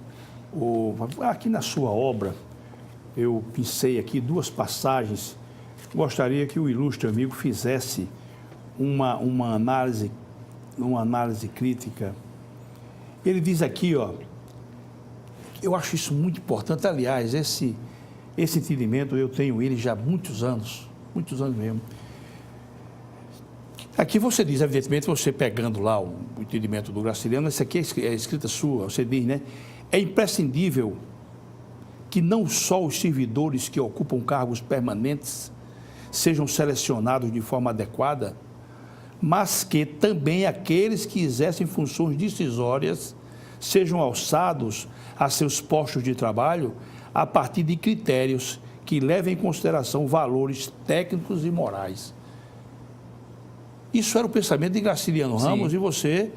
Aqui na sua obra, eu pensei aqui 2 passagens. Gostaria que o ilustre amigo fizesse uma análise crítica. Ele diz aqui, eu acho isso muito importante. Aliás, esse entendimento eu tenho ele já há muitos anos mesmo. Aqui você diz, evidentemente, você pegando lá o entendimento do Graciliano, isso aqui é escrita sua, você diz, né? É imprescindível que não só os servidores que ocupam cargos permanentes sejam selecionados de forma adequada, mas que também aqueles que exercem funções decisórias sejam alçados a seus postos de trabalho a partir de critérios que levem em consideração valores técnicos e morais. Isso era o pensamento de Graciliano Ramos. Sim. E você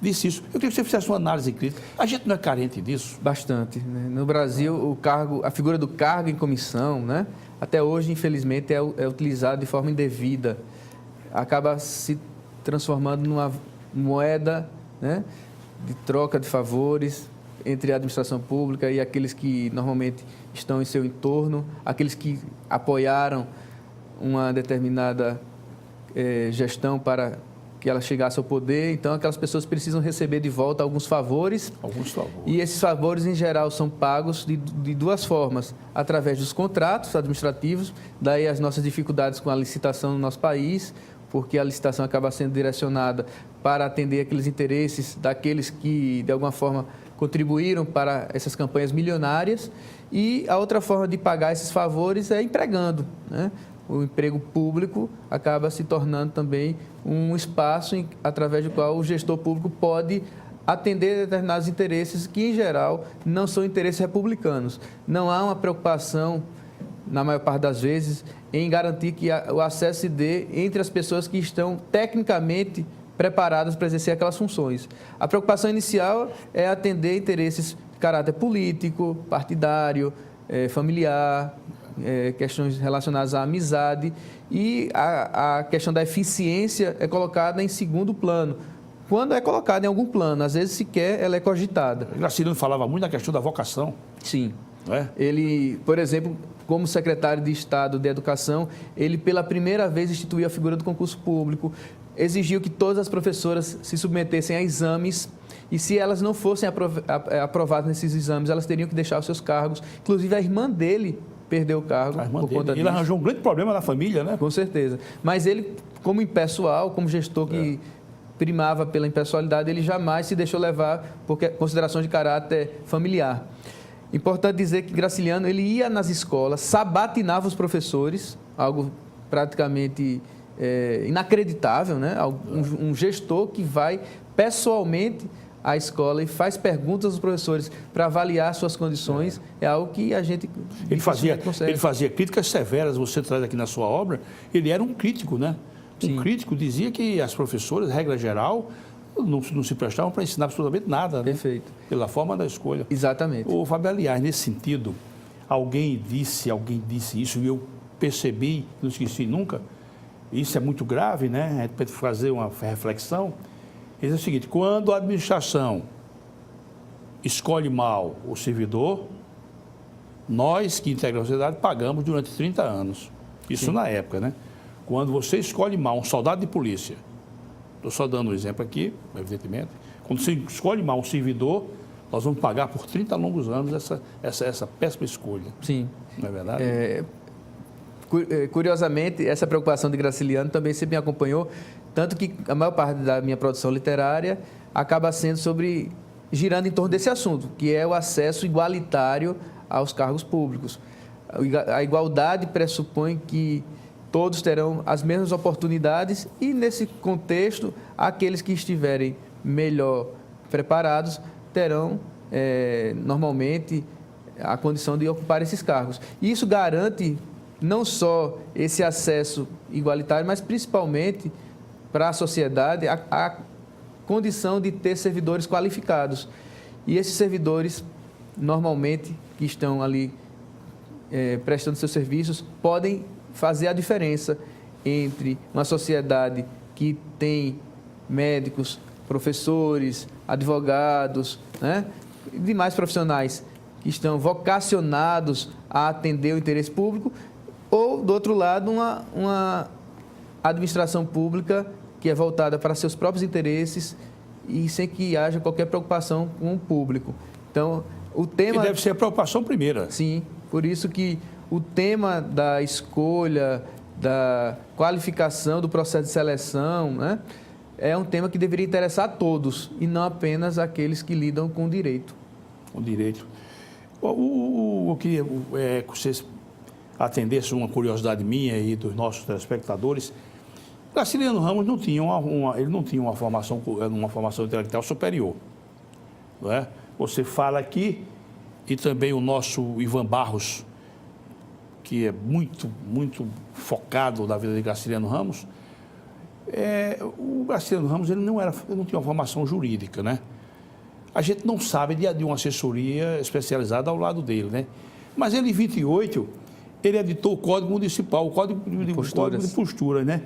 disse isso. Eu queria que você fizesse uma análise crítica. A gente não é carente disso? Bastante, né? No Brasil, a figura do cargo em comissão, né? Até hoje, infelizmente, é utilizada de forma indevida. Acaba se transformando numa moeda, né, de troca de favores entre a administração pública e aqueles que normalmente estão em seu entorno, aqueles que apoiaram uma determinada gestão para que ela chegasse ao poder. Então, aquelas pessoas precisam receber de volta alguns favores. E esses favores, em geral, são pagos de 2 formas. Através dos contratos administrativos, daí as nossas dificuldades com a licitação no nosso país, porque a licitação acaba sendo direcionada para atender aqueles interesses daqueles que, de alguma forma, contribuíram para essas campanhas milionárias. E a outra forma de pagar esses favores é empregando, né? O emprego público acaba se tornando também um espaço através do qual o gestor público pode atender determinados interesses que, em geral, não são interesses republicanos. Não há uma preocupação, na maior parte das vezes, em garantir que o acesso se dê entre as pessoas que estão tecnicamente preparadas para exercer aquelas funções. A preocupação inicial é atender interesses de caráter político, partidário, familiar, questões relacionadas à amizade, e a questão da eficiência é colocada em segundo plano. Quando é colocada em algum plano, às vezes sequer ela é cogitada. O Graciliano falava muito da questão da vocação. Sim. Não é? Ele, por exemplo, como secretário de Estado de Educação, ele pela primeira vez instituiu a figura do concurso público, exigiu que todas as professoras se submetessem a exames, e se elas não fossem aprovadas nesses exames, elas teriam que deixar os seus cargos. Inclusive, a irmã dele perdeu o cargo por conta disso. Ele arranjou um grande problema na família, né? Com certeza. Mas ele, como impessoal, como gestor que primava pela impessoalidade, ele jamais se deixou levar por considerações de caráter familiar. Importante dizer que Graciliano, ele ia nas escolas, sabatinava os professores, algo praticamente inacreditável, né? Um gestor que vai pessoalmente à escola e faz perguntas aos professores para avaliar suas condições, é algo que a gente ele fazia críticas severas, você traz aqui na sua obra. Ele era um crítico, né? Um crítico dizia que as professoras, regra geral, não se prestavam para ensinar absolutamente nada. Perfeito. Né? Pela forma da escolha. Exatamente. Ô, Fábio, aliás, nesse sentido, alguém disse isso e eu percebi, não esqueci nunca, isso é muito grave, né? A gente pode fazer uma reflexão. Ele diz o seguinte: quando a administração escolhe mal o servidor, nós que integramos a sociedade pagamos durante 30 anos. Isso na época, né? Quando você escolhe mal um soldado de polícia, estou só dando um exemplo aqui, evidentemente, quando você escolhe mal um servidor, nós vamos pagar por 30 longos anos essa péssima escolha. Sim. Não é verdade? Curiosamente, essa preocupação de Graciliano também sempre me acompanhou, tanto que a maior parte da minha produção literária acaba sendo girando em torno desse assunto, que é o acesso igualitário aos cargos públicos. A igualdade pressupõe que todos terão as mesmas oportunidades e, nesse contexto, aqueles que estiverem melhor preparados terão, normalmente, a condição de ocupar esses cargos. E isso garante não só esse acesso igualitário, mas principalmente para a sociedade a condição de ter servidores qualificados. E esses servidores, normalmente, que estão ali prestando seus serviços, podem fazer a diferença entre uma sociedade que tem médicos, professores, advogados, né, e demais profissionais que estão vocacionados a atender o interesse público, ou, do outro lado, uma administração pública que é voltada para seus próprios interesses e sem que haja qualquer preocupação com o público. Então, o tema... Que deve ser a preocupação primeira. Sim, por isso que o tema da escolha, da qualificação do processo de seleção, né, é um tema que deveria interessar a todos e não apenas aqueles que lidam com o direito. Com o direito. Eu queria que vocês atendessem uma curiosidade minha e dos nossos telespectadores. Graciliano Ramos não tinha uma formação intelectual superior. Não é? Você fala aqui, e também o nosso Ivan Barros, que é muito, muito focado na vida de Graciliano Ramos. O Graciliano Ramos ele não tinha uma formação jurídica, né? A gente não sabe de uma assessoria especializada ao lado dele, né? Mas ele, em 28, ele editou o Código Municipal, o Código de Postura, né?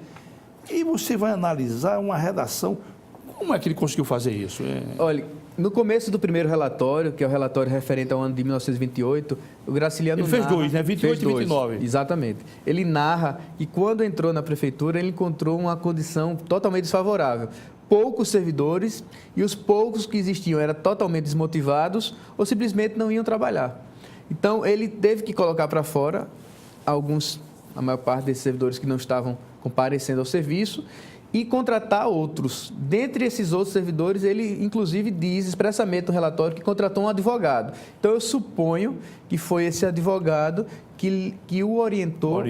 E você vai analisar uma redação. Como é que ele conseguiu fazer isso? Olha, no começo do primeiro relatório, que é o relatório referente ao ano de 1928, o Graciliano Ele fez dois, né? 28 e 29. Exatamente. Ele narra que quando entrou na prefeitura, ele encontrou uma condição totalmente desfavorável. Poucos servidores e os poucos que existiam eram totalmente desmotivados ou simplesmente não iam trabalhar. Então, ele teve que colocar para fora a maior parte desses servidores que não estavam comparecendo ao serviço e contratar outros. Dentre esses outros servidores, ele inclusive diz expressamente no relatório que contratou um advogado. Então, eu suponho que foi esse advogado que o orientou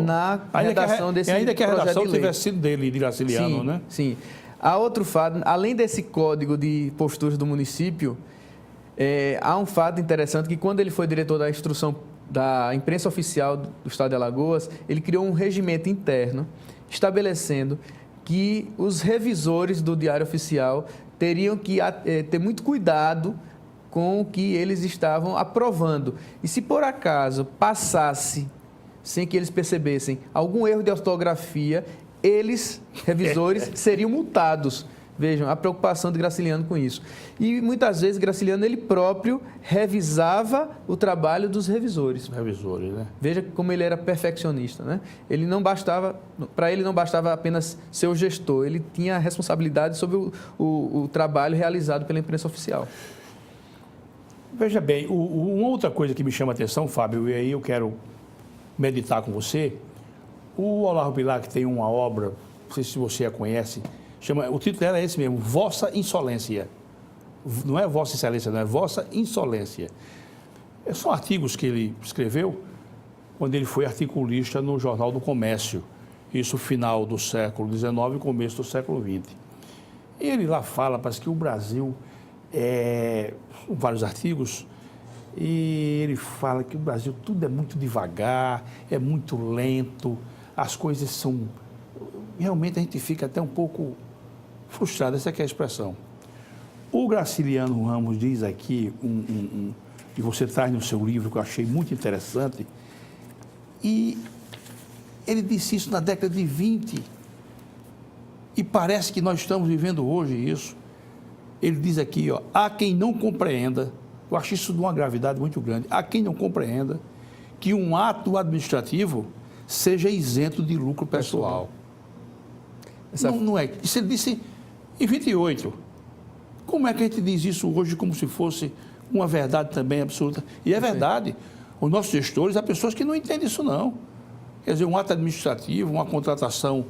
na redação desse projeto de lei. Ainda que a redação tivesse sido dele, de Graciliano, sim, né? Sim. Há outro fato, além desse código de posturas do município, há um fato interessante que quando ele foi diretor da instrução da imprensa oficial do Estado de Alagoas, ele criou um regimento interno estabelecendo que os revisores do Diário Oficial teriam que ter muito cuidado com o que eles estavam aprovando. E se por acaso passasse, sem que eles percebessem, algum erro de ortografia, eles, revisores, seriam multados. Vejam, a preocupação de Graciliano com isso. E muitas vezes Graciliano ele próprio revisava o trabalho dos revisores. Revisores, né? Veja como ele era perfeccionista, né? Para ele não bastava apenas ser o gestor, ele tinha responsabilidade sobre o trabalho realizado pela imprensa oficial. Veja bem, uma outra coisa que me chama a atenção, Fábio, e aí eu quero meditar com você. O Olavo Bilac tem uma obra, não sei se você a conhece, o título dela é esse mesmo, Vossa Insolência. Não é Vossa Excelência, não é Vossa Insolência. São artigos que ele escreveu quando ele foi articulista no Jornal do Comércio, isso final do século XIX e começo do século XX. E ele lá fala, parece que o Brasil, vários artigos, e ele fala que o Brasil tudo é muito devagar, é muito lento, as coisas são... Realmente a gente fica até um pouco frustrado, essa é a expressão. O Graciliano Ramos diz aqui, que você traz no seu livro, que eu achei muito interessante, e ele disse isso na década de 20, e parece que nós estamos vivendo hoje isso. Ele diz aqui, há quem não compreenda, eu acho isso de uma gravidade muito grande, há quem não compreenda que um ato administrativo seja isento de lucro pessoal. Não é. Isso ele disse em 28. Como é que a gente diz isso hoje como se fosse uma verdade também absoluta? E é verdade. Os nossos gestores, há pessoas que não entendem isso não. Quer dizer, um ato administrativo, uma contratação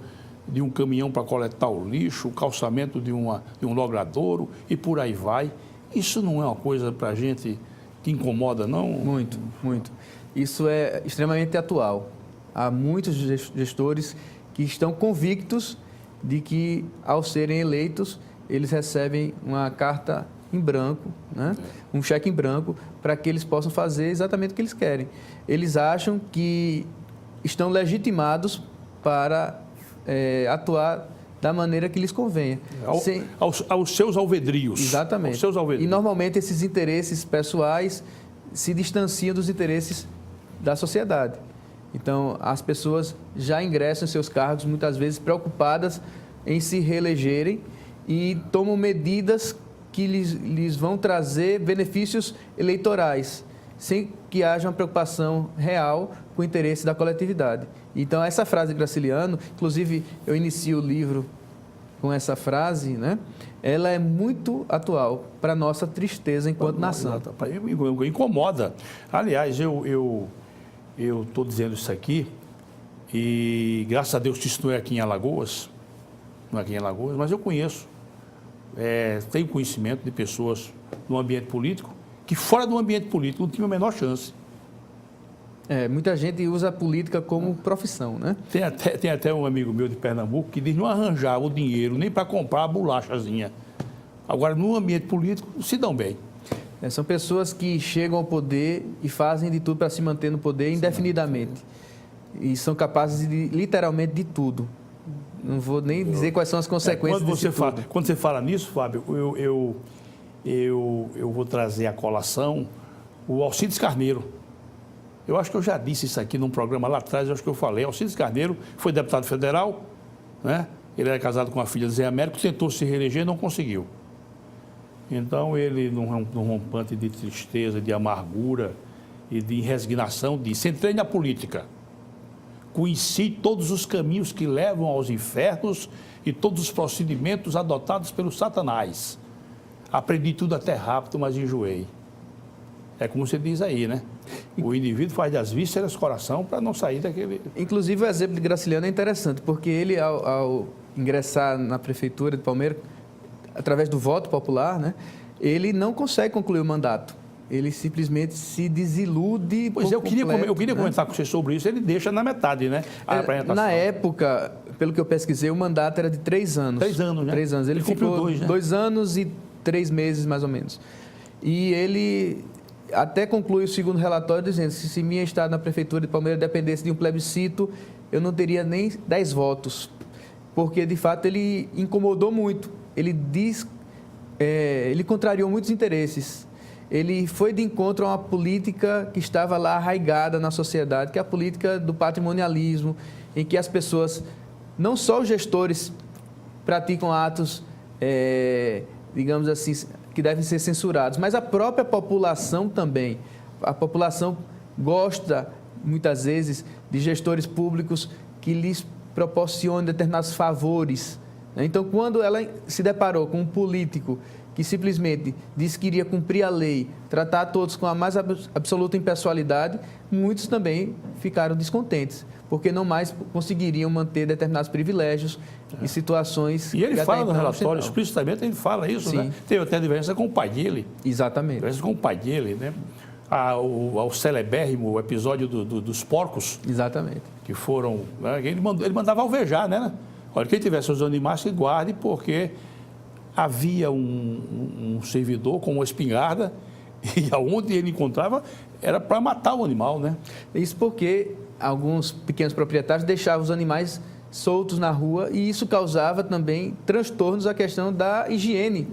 de um caminhão para coletar o lixo, o calçamento de um logradouro e por aí vai. Isso não é uma coisa para a gente que incomoda, não? Muito, muito. Isso é extremamente atual. Há muitos gestores que estão convictos de que, ao serem eleitos, eles recebem uma carta em branco, né? Um cheque em branco, para que eles possam fazer exatamente o que eles querem. Eles acham que estão legitimados para atuar da maneira que lhes convenha. Aos seus alvedrios. Exatamente. Aos seus alvedrios. E, normalmente, esses interesses pessoais se distanciam dos interesses da sociedade. Então, as pessoas já ingressam em seus cargos, muitas vezes preocupadas em se reelegerem e tomam medidas que lhes vão trazer benefícios eleitorais, sem que haja uma preocupação real com o interesse da coletividade. Então, essa frase de Graciliano, inclusive eu inicio o livro com essa frase, né? Ela é muito atual para a nossa tristeza enquanto nação. Incomoda. Aliás, eu estou dizendo isso aqui e, graças a Deus, isso não é aqui em Alagoas, mas eu conheço, tenho conhecimento de pessoas no ambiente político que fora do ambiente político não tinham a menor chance. Muita gente usa a política como profissão, né? Tem até um amigo meu de Pernambuco que diz não arranjava o dinheiro nem para comprar a bolachazinha. Agora, no ambiente político, se dão bem. São pessoas que chegam ao poder e fazem de tudo para se manter no poder indefinidamente. E são capazes, literalmente, de tudo. Não vou nem dizer quais são as consequências disso tudo. Quando você fala nisso, Fábio, eu vou trazer à colação o Alcides Carneiro. Eu acho que eu já disse isso aqui num programa lá atrás, eu acho que eu falei. Alcides Carneiro foi deputado federal, né? Ele era casado com a filha de Zé Américo, tentou se reeleger e não conseguiu. Então, ele, num rompante de tristeza, de amargura e de resignação, disse: entrei na política, conheci todos os caminhos que levam aos infernos e todos os procedimentos adotados pelo Satanás. Aprendi tudo até rápido, mas enjoei. É como você diz aí, né? O indivíduo faz das vísceras coração para não sair daquele... Inclusive, o exemplo de Graciliano é interessante, porque ele, ao ingressar na prefeitura de Palmeiras, através do voto popular, né, ele não consegue concluir o mandato. Ele simplesmente se desilude. Pois eu queria comentar com você sobre isso. Ele deixa na metade, né? A apresentação. Na época, pelo que eu pesquisei, o mandato era de 3 anos. 3 anos, né? 3 anos. Ele ficou 2 anos e 3 meses, mais ou menos. E ele até conclui o segundo relatório dizendo: se minha estada na prefeitura de Palmeiras dependesse de um plebiscito, eu não teria nem 10 votos. Porque, de fato, ele incomodou muito. Ele contrariou muitos interesses. Ele foi de encontro a uma política que estava lá arraigada na sociedade, que é a política do patrimonialismo, em que as pessoas, não só os gestores, praticam atos, digamos assim, que devem ser censurados, mas a própria população também. A população gosta, muitas vezes, de gestores públicos que lhes proporcionam determinados favores. Então, quando ela se deparou com um político que simplesmente disse que iria cumprir a lei, tratar todos com a mais absoluta impessoalidade, muitos também ficaram descontentes, porque não mais conseguiriam manter determinados privilégios e situações... E ele fala no relatório, explicitamente, ele fala isso, sim, né? Teve até diferença com o pai dele. Exatamente. Diferença com o pai dele, né? O celebérrimo episódio dos porcos. Exatamente. Que foram... Né? Ele mandava alvejar, né? Olha, quem tiver seus animais, que guarde, porque havia um servidor com uma espingarda e aonde ele encontrava era para matar o animal, né? Isso porque alguns pequenos proprietários deixavam os animais soltos na rua e isso causava também transtornos à questão da higiene.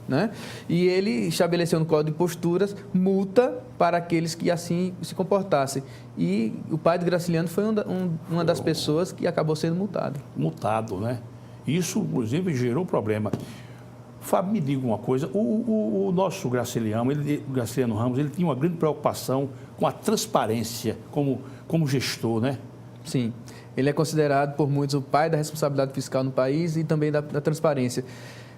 Né? E ele estabeleceu no Código de Posturas multa para aqueles que assim se comportassem. E o pai de Graciliano foi uma das pessoas que acabou sendo multado. Multado, né? Isso, inclusive, gerou problema. Fábio, me diga uma coisa, o nosso Graciliano Ramos, ele tinha uma grande preocupação com a transparência como gestor, né? Sim. Ele é considerado por muitos o pai da responsabilidade fiscal no país e também da transparência.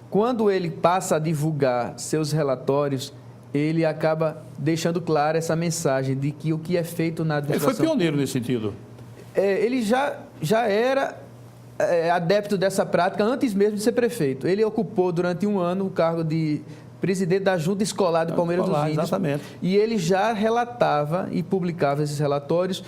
Quando ele passa a divulgar seus relatórios, ele acaba deixando clara essa mensagem de que o que é feito na administração... Ele foi pioneiro nesse sentido. Ele já era adepto dessa prática antes mesmo de ser prefeito. Ele ocupou durante 1 ano o cargo de presidente da Junta Escolar de Palmeiras dos Índios. Exatamente. E ele já relatava e publicava esses relatórios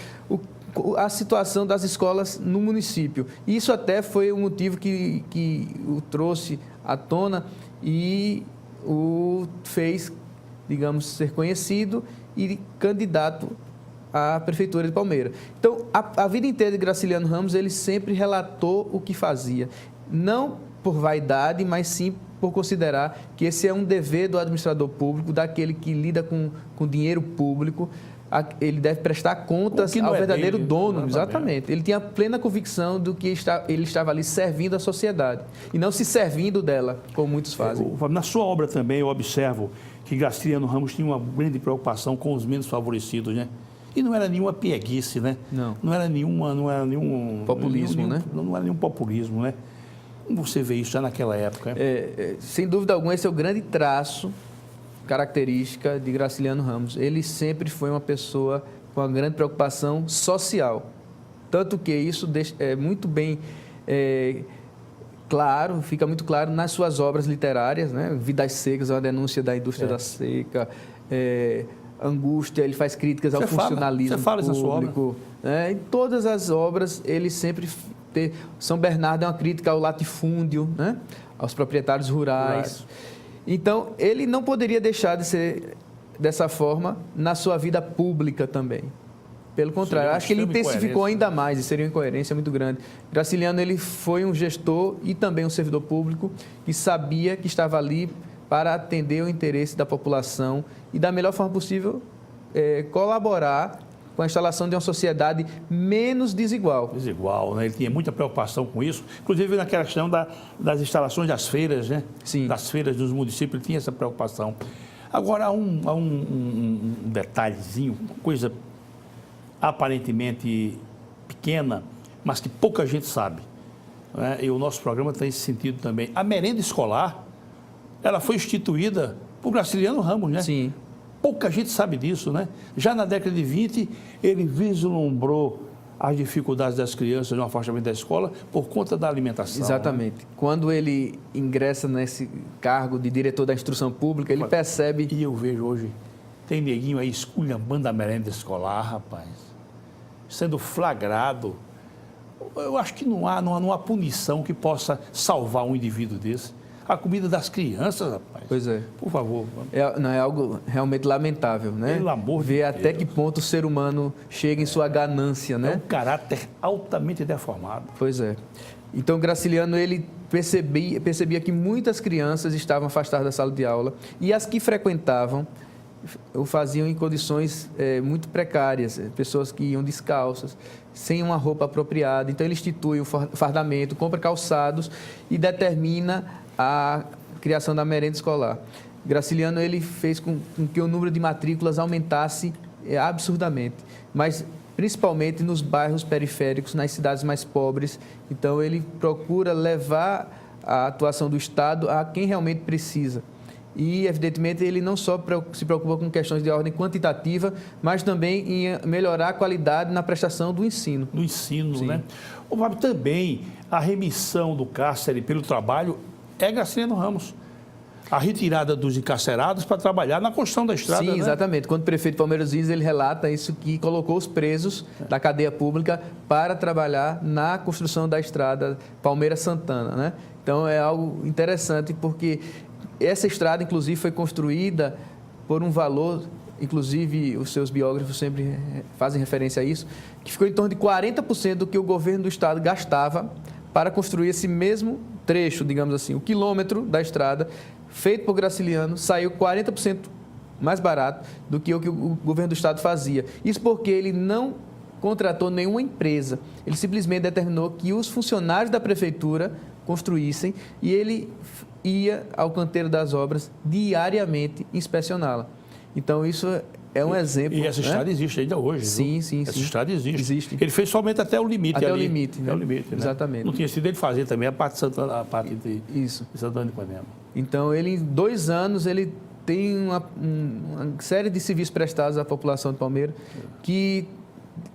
a situação das escolas no município. Isso até foi um motivo que o trouxe à tona e o fez, digamos, ser conhecido e candidato à Prefeitura de Palmeiras. Então, a vida inteira de Graciliano Ramos, ele sempre relatou o que fazia. Não por vaidade, mas sim por considerar que esse é um dever do administrador público, daquele que lida com dinheiro público, ele deve prestar contas ao verdadeiro dono, exatamente. Ele tinha plena convicção do que ele estava ali servindo a sociedade e não se servindo dela, como muitos fazem. Na sua obra também eu observo que Graciliano Ramos tinha uma grande preocupação com os menos favorecidos, né? E não era nenhuma pieguice, né? Não era nenhum populismo, né? Não era nenhum populismo, né? Como você vê isso já naquela época? Sem dúvida alguma, esse é o grande traço, característica de Graciliano Ramos. Ele sempre foi uma pessoa com uma grande preocupação social. Tanto que isso é muito bem claro, fica muito claro nas suas obras literárias, né? Vidas Secas é uma denúncia da indústria da seca, Angústia, ele faz críticas ao funcionalismo público. Em todas as obras, ele sempre... São Bernardo é uma crítica ao latifúndio, né? Aos proprietários rurais. Então, ele não poderia deixar de ser dessa forma na sua vida pública também. Pelo contrário, acho que ele intensificou ainda mais, e seria uma incoerência muito grande. Graciliano, ele foi um gestor e também um servidor público que sabia que estava ali para atender o interesse da população e, da melhor forma possível, colaborar com a instalação de uma sociedade menos desigual. Desigual, né? Ele tinha muita preocupação com isso, inclusive naquela questão das instalações das feiras, né? Sim. Das feiras dos municípios, ele tinha essa preocupação. Agora, há um detalhezinho, uma coisa aparentemente pequena, mas que pouca gente sabe, né? E o nosso programa tem esse sentido também. A merenda escolar, ela foi instituída por Graciliano Ramos, né? Sim. Pouca gente sabe disso, né? Já na década de 20, ele vislumbrou as dificuldades das crianças no afastamento da escola por conta da alimentação. Exatamente. Né? Quando ele ingressa nesse cargo de diretor da instrução pública, ele percebe... E eu vejo hoje, tem neguinho aí esculhambando a merenda escolar, rapaz, sendo flagrado. Eu acho que não há punição que possa salvar um indivíduo desse. A comida das crianças, rapaz. Pois é. Por favor. Não é algo realmente lamentável, né? Pelo amor de Deus. Ver até que ponto o ser humano chega em sua ganância, né? É um caráter altamente deformado. Pois é. Então, Graciliano, ele percebia que muitas crianças estavam afastadas da sala de aula e as que frequentavam o faziam em condições muito precárias, pessoas que iam descalças, sem uma roupa apropriada. Então, ele institui o fardamento, compra calçados e determina a criação da merenda escolar. Graciliano, ele fez com que o número de matrículas aumentasse absurdamente, mas principalmente nos bairros periféricos, nas cidades mais pobres. Então, ele procura levar a atuação do Estado a quem realmente precisa. E, evidentemente, ele não só se preocupa com questões de ordem quantitativa, mas também em melhorar a qualidade na prestação do ensino. Do ensino, Sim. né? O Fábio, também a remissão do cárcere pelo trabalho é Graciliano Ramos. A retirada dos encarcerados para trabalhar na construção da estrada. Sim, né? exatamente. Quando o prefeito Palmeiras Dias, ele relata isso, que colocou os presos da cadeia pública para trabalhar na construção da estrada Palmeiras-Santana, né? Então, é algo interessante, porque essa estrada, inclusive, foi construída por um valor, inclusive os seus biógrafos sempre fazem referência a isso, que ficou em torno de 40% do que o governo do estado gastava para construir esse mesmo trecho, digamos assim. O quilômetro da estrada, feito por Graciliano, saiu 40% mais barato do que o governo do estado fazia. Isso porque ele não contratou nenhuma empresa. Ele simplesmente determinou que os funcionários da prefeitura construíssem e ele ia ao canteiro das obras diariamente inspecioná-la. Então, isso é um exemplo. E essa estrada existe ainda hoje. Sim, viu? sim, Essa sim. estrada existe. Existe. Ele fez somente até o limite. Até ali. o limite. Até o limite, né? Exatamente. Não tinha sido ele fazer também a parte de Santana, a parte de Isso. Santana de Ipanema. Então, ele, em 2 anos, ele tem uma série de serviços prestados à população de Palmeiras que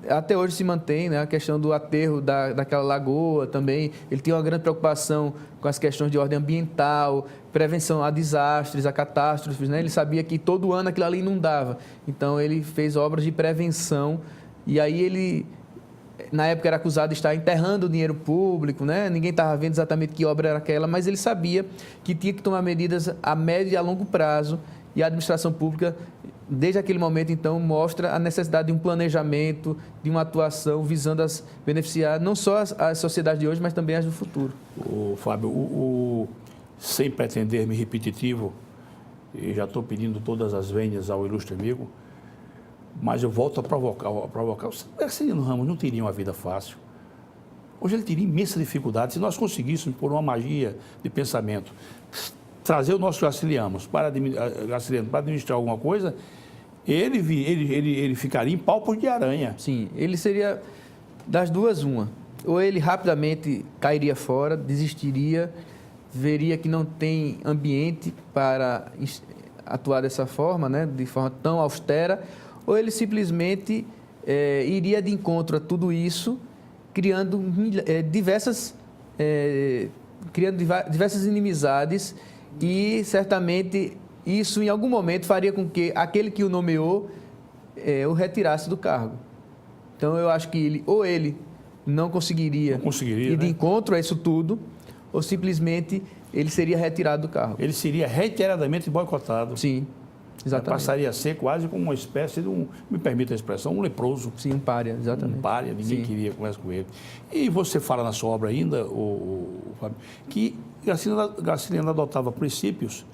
até hoje se mantém, né? A questão do aterro daquela lagoa também. Ele tinha uma grande preocupação com as questões de ordem ambiental, prevenção a desastres, a catástrofes, né? Ele sabia que todo ano aquilo ali inundava. Então, ele fez obras de prevenção e aí ele, na época, era acusado de estar enterrando o dinheiro público, né? Ninguém estava vendo exatamente que obra era aquela, mas ele sabia que tinha que tomar medidas a médio e a longo prazo e a administração pública, desde aquele momento, então, mostra a necessidade de um planejamento, de uma atuação visando beneficiar não só as sociedades de hoje, mas também as do futuro. Fábio, sem pretender me repetitivo, e já estou pedindo todas as vênias ao ilustre amigo, Mas eu volto a provocar. O Graciliano Ramos não teria uma vida fácil. Hoje ele teria imensa dificuldade. Se nós conseguíssemos, por uma magia de pensamento, trazer o nosso Graciliano para administrar alguma coisa, ele ficaria em palpos de aranha. Sim, ele seria das duas uma. Ou ele rapidamente cairia fora, desistiria, veria que não tem ambiente para atuar dessa forma, né, de forma tão austera, ou ele simplesmente iria de encontro a tudo isso, criando diversas inimizades, e certamente isso em algum momento faria com que aquele que o nomeou o retirasse do cargo. Então eu acho que ele não conseguiria ir de encontro a isso tudo, ou simplesmente ele seria retirado do cargo. Ele seria reiteradamente boicotado. Sim, exatamente. Passaria a ser quase como uma espécie de me permita a expressão, um leproso. Sim, um pária, exatamente. Um pária, ninguém queria conversar com ele. E você fala na sua obra ainda, Fábio, que Graciliano adotava princípios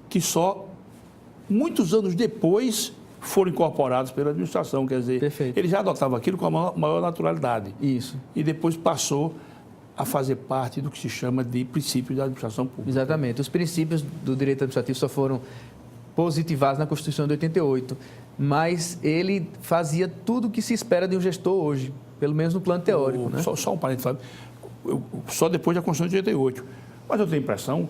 que só muitos anos depois foram incorporados pela administração. Quer dizer, perfeito, ele já adotava aquilo com a maior naturalidade. Isso. E depois passou a fazer parte do que se chama de princípios da administração pública. Exatamente. Os princípios do direito administrativo só foram positivados na Constituição de 88, mas ele fazia tudo o que se espera de um gestor hoje, pelo menos no plano teórico. Né? Só um parênteses, Fábio. Só depois da Constituição de 88. Mas eu tenho a impressão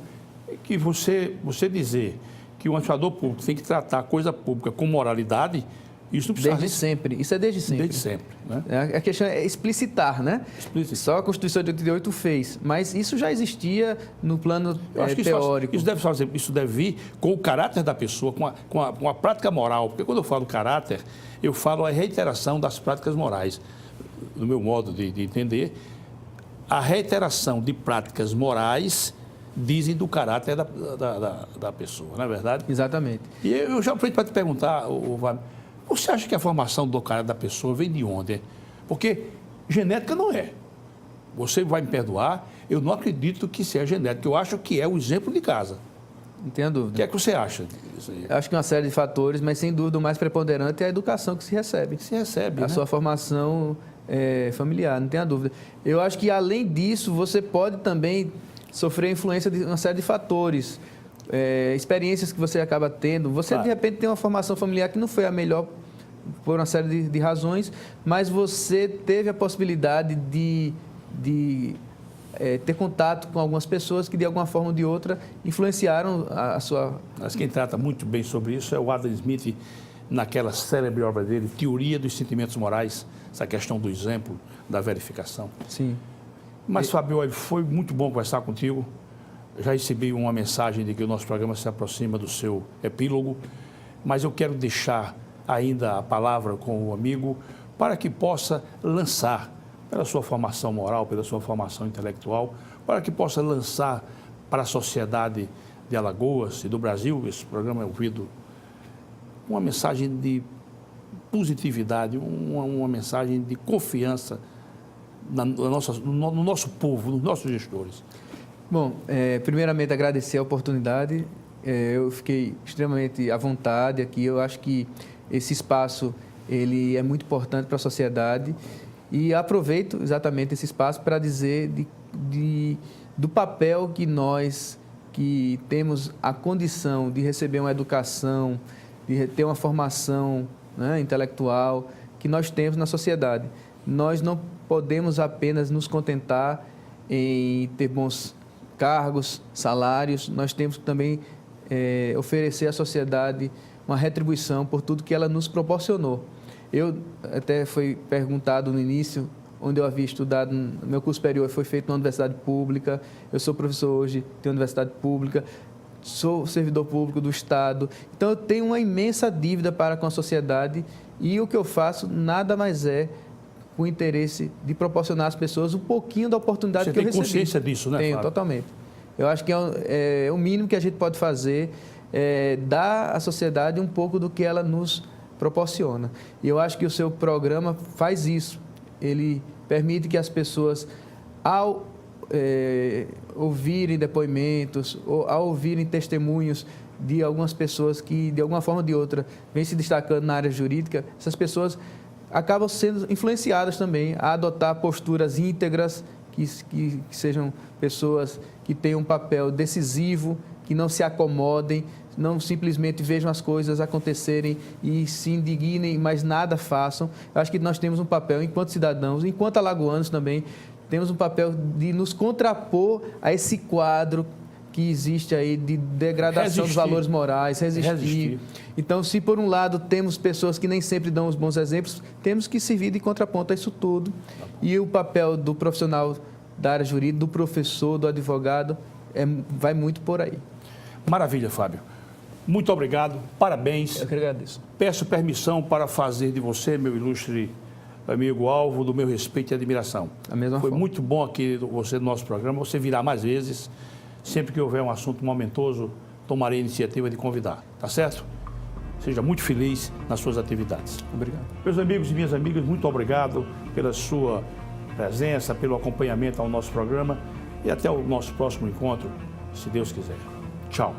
que você dizer que o administrador público tem que tratar a coisa pública com moralidade, isso não precisa... Desde sempre. Isso é desde sempre. Desde sempre. Né? A questão é explicitar, né? Explícito. Só a Constituição de 88 fez, mas isso já existia no plano teórico. Isso deve vir com o caráter da pessoa, com a prática moral. Porque quando eu falo caráter, eu falo a reiteração das práticas morais. No meu modo de entender, a reiteração de práticas morais dizem do caráter da pessoa, não é verdade? Exatamente. E eu já aproveito para te perguntar, Fábio, você acha que a formação do caráter da pessoa vem de onde? Porque genética não é. Você vai me perdoar, eu não acredito que seja genética. Eu acho que é o exemplo de casa. Não tenha dúvida. O que é que você acha disso aí? Eu acho que uma série de fatores, mas sem dúvida o mais preponderante é a educação que se recebe. Se recebe, a sua formação familiar, não tenha dúvida. Eu acho que, além disso, você pode também sofrer a influência de uma série de fatores, experiências que você acaba tendo. Você, claro, de repente, tem uma formação familiar que não foi a melhor por uma série de razões, mas você teve a possibilidade de ter contato com algumas pessoas que, de alguma forma ou de outra, influenciaram a sua... Mas quem trata muito bem sobre isso é o Adam Smith, naquela célebre obra dele, Teoria dos Sentimentos Morais, essa questão do exemplo, da verificação. Sim. Mas, Fábio, foi muito bom conversar contigo. Já recebi uma mensagem de que o nosso programa se aproxima do seu epílogo, mas eu quero deixar ainda a palavra com o amigo para que possa lançar, pela sua formação moral, pela sua formação intelectual, para que possa lançar para a sociedade de Alagoas e do Brasil, esse programa é ouvido, uma mensagem de positividade, uma mensagem de confiança no nosso povo, nos nossos gestores. Bom, primeiramente agradecer a oportunidade, eu fiquei extremamente à vontade aqui, eu acho que esse espaço ele é muito importante para a sociedade e aproveito exatamente esse espaço para dizer do papel que nós, que temos a condição de receber uma educação, de ter uma formação, né, intelectual, que nós temos na sociedade. Nós não podemos apenas nos contentar em ter bons cargos, salários, nós temos que também oferecer à sociedade uma retribuição por tudo que ela nos proporcionou. Eu até foi perguntado no início, onde eu havia estudado, meu curso superior foi feito na universidade pública, eu sou professor hoje, tenho universidade pública, sou servidor público do Estado, então eu tenho uma imensa dívida para com a sociedade e o que eu faço nada mais é com o interesse de proporcionar às pessoas um pouquinho da oportunidade que eu recebi. Você tem consciência disso, né, Tenho, Fábio? totalmente. Eu acho que é o mínimo que a gente pode fazer, dar à sociedade um pouco do que ela nos proporciona. E eu acho que o seu programa faz isso. Ele permite que as pessoas, ao ouvirem depoimentos, ou ao ouvirem testemunhos de algumas pessoas que, de alguma forma ou de outra, vêm se destacando na área jurídica, essas pessoas acabam sendo influenciadas também a adotar posturas íntegras, que sejam pessoas que tenham um papel decisivo, que não se acomodem, não simplesmente vejam as coisas acontecerem e se indignem, mas nada façam. Eu acho que nós temos um papel, enquanto cidadãos, enquanto alagoanos também, temos um papel de nos contrapor a esse quadro que existe aí de degradação dos valores morais, resistir. Então, se por um lado temos pessoas que nem sempre dão os bons exemplos, temos que servir de contraponto a isso tudo. E o papel do profissional da área jurídica, do professor, do advogado, vai muito por aí. Maravilha, Fábio. Muito obrigado, parabéns. Eu que agradeço. Peço permissão para fazer de você, meu ilustre amigo, alvo do meu respeito e admiração. Da mesma Foi forma. muito bom aqui você no nosso programa, você virá mais vezes. Sempre que houver um assunto momentoso, tomarei a iniciativa de convidar, tá certo? Seja muito feliz nas suas atividades. Obrigado. Meus amigos e minhas amigas, muito obrigado pela sua presença, pelo acompanhamento ao nosso programa e até o nosso próximo encontro, se Deus quiser. Tchau.